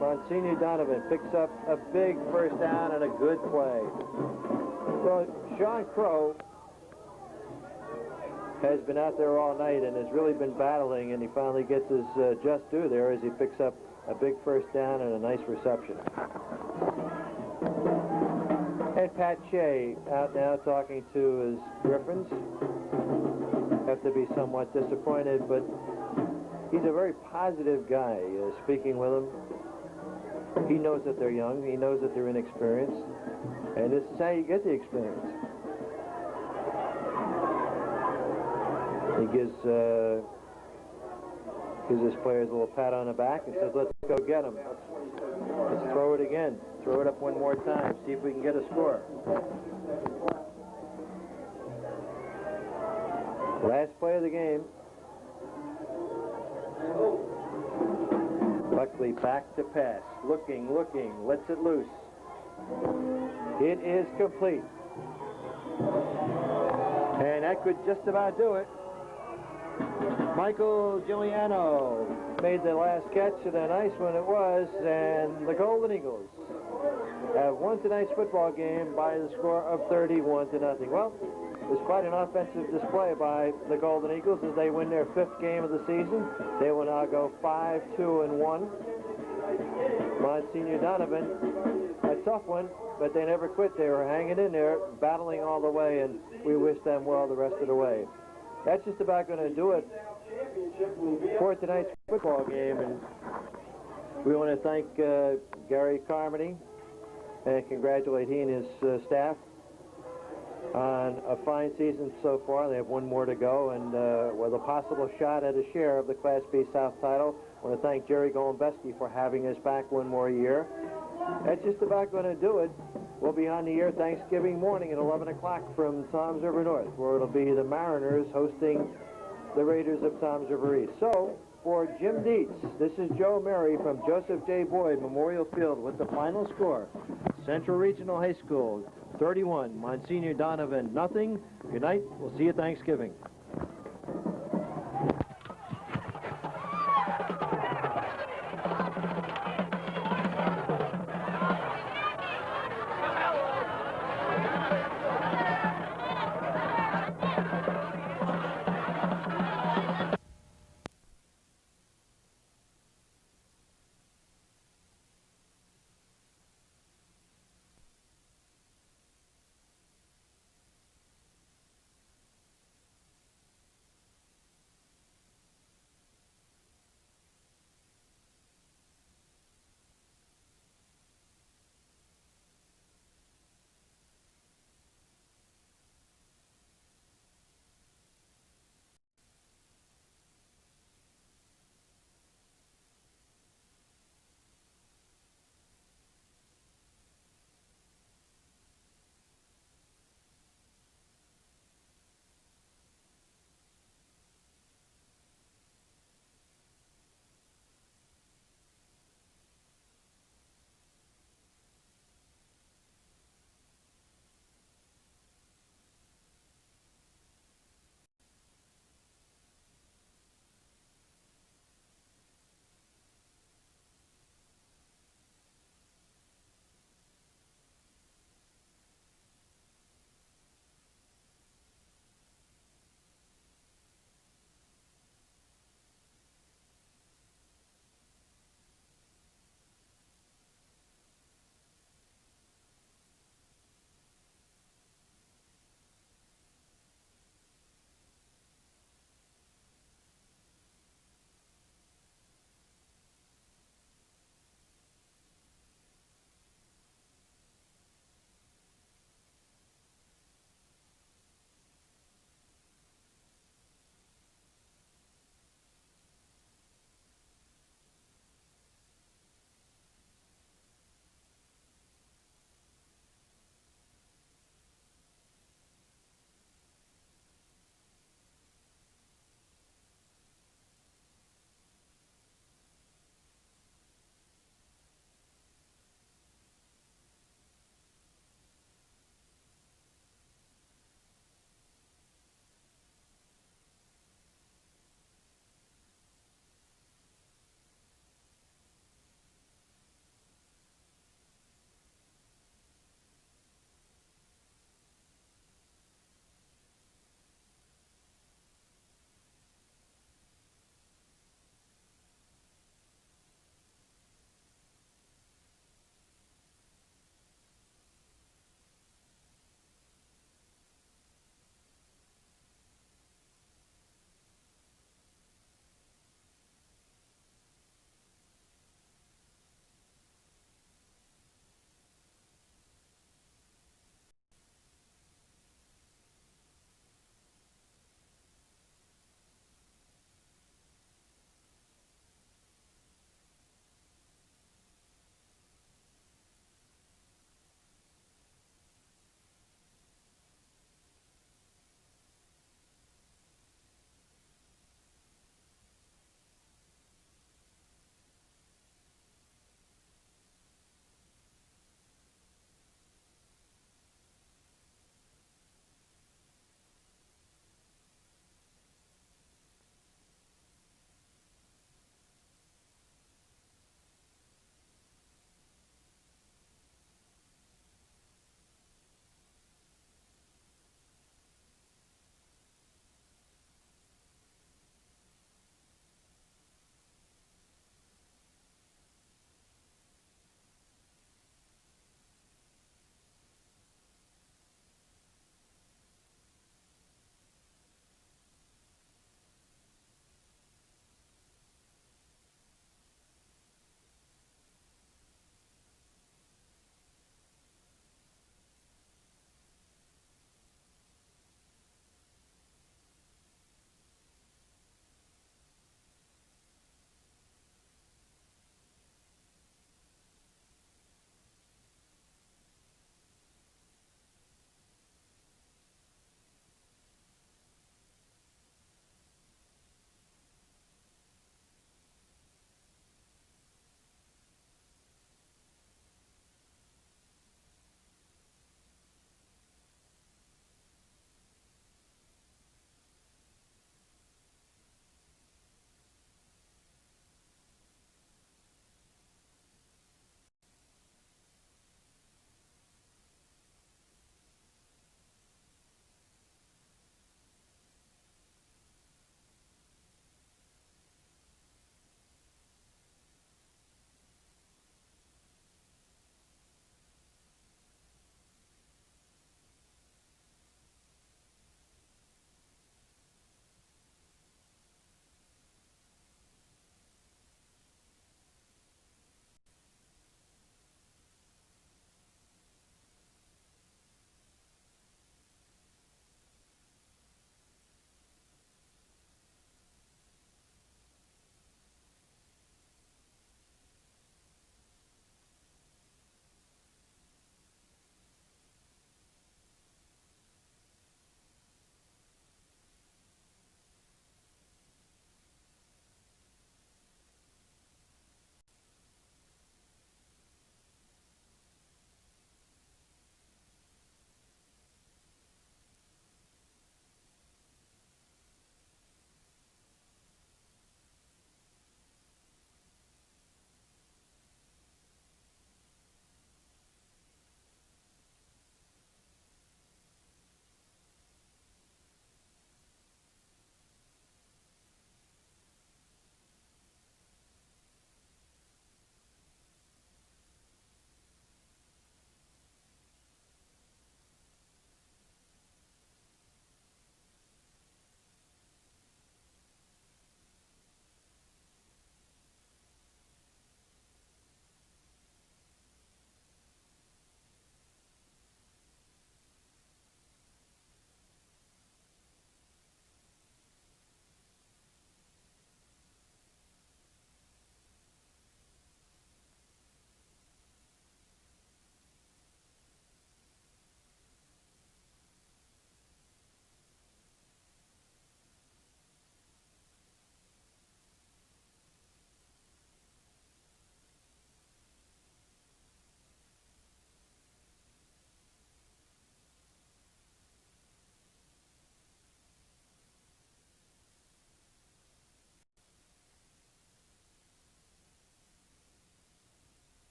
Monsignor Donovan picks up a big first down and a good play. Well, Sean Crow has been out there all night and has really been battling, and he finally gets his just due there as he picks up a big first down and a nice reception. And Pat Shea out now talking to his Griffins. Have to be somewhat disappointed, but he's a very positive guy. Speaking with them, he knows that they're young, he knows that they're inexperienced, and this is how you get the experience. He gives his players a little pat on the back and says, let's go get him. Let's throw it again. Throw it up one more time. See if we can get a score. Last play of the game. Buckley back to pass. Looking, lets it loose. It is complete. And that could just about do it. Michael Giuliano made the last catch, and a nice one it was, and the Golden Eagles have won tonight's football game by the score of 31-0. Well, it was quite an offensive display by the Golden Eagles as they win their 5th game of the season. They will now go 5-2-1. Monsignor Donovan, a tough one, but they never quit. They were hanging in there, battling all the way, and we wish them well the rest of the way. That's just about going to do it for tonight's football game, and we want to thank Gary Carmody and congratulate he and his staff on a fine season so far. They have one more to go, and with a possible shot at a share of the Class B South title. I want to thank Jerry Golombeski for having us back one more year. That's just about going to do it. We'll be on the air Thanksgiving morning at 11 o'clock from Toms River North, where it'll be the Mariners hosting the Raiders of Toms River East. So, for Jim Dietz, this is Joe Murray from Joseph J. Boyd Memorial Field with the final score. Central Regional High School, 31, Monsignor Donovan, nothing. Good night. We'll see you Thanksgiving.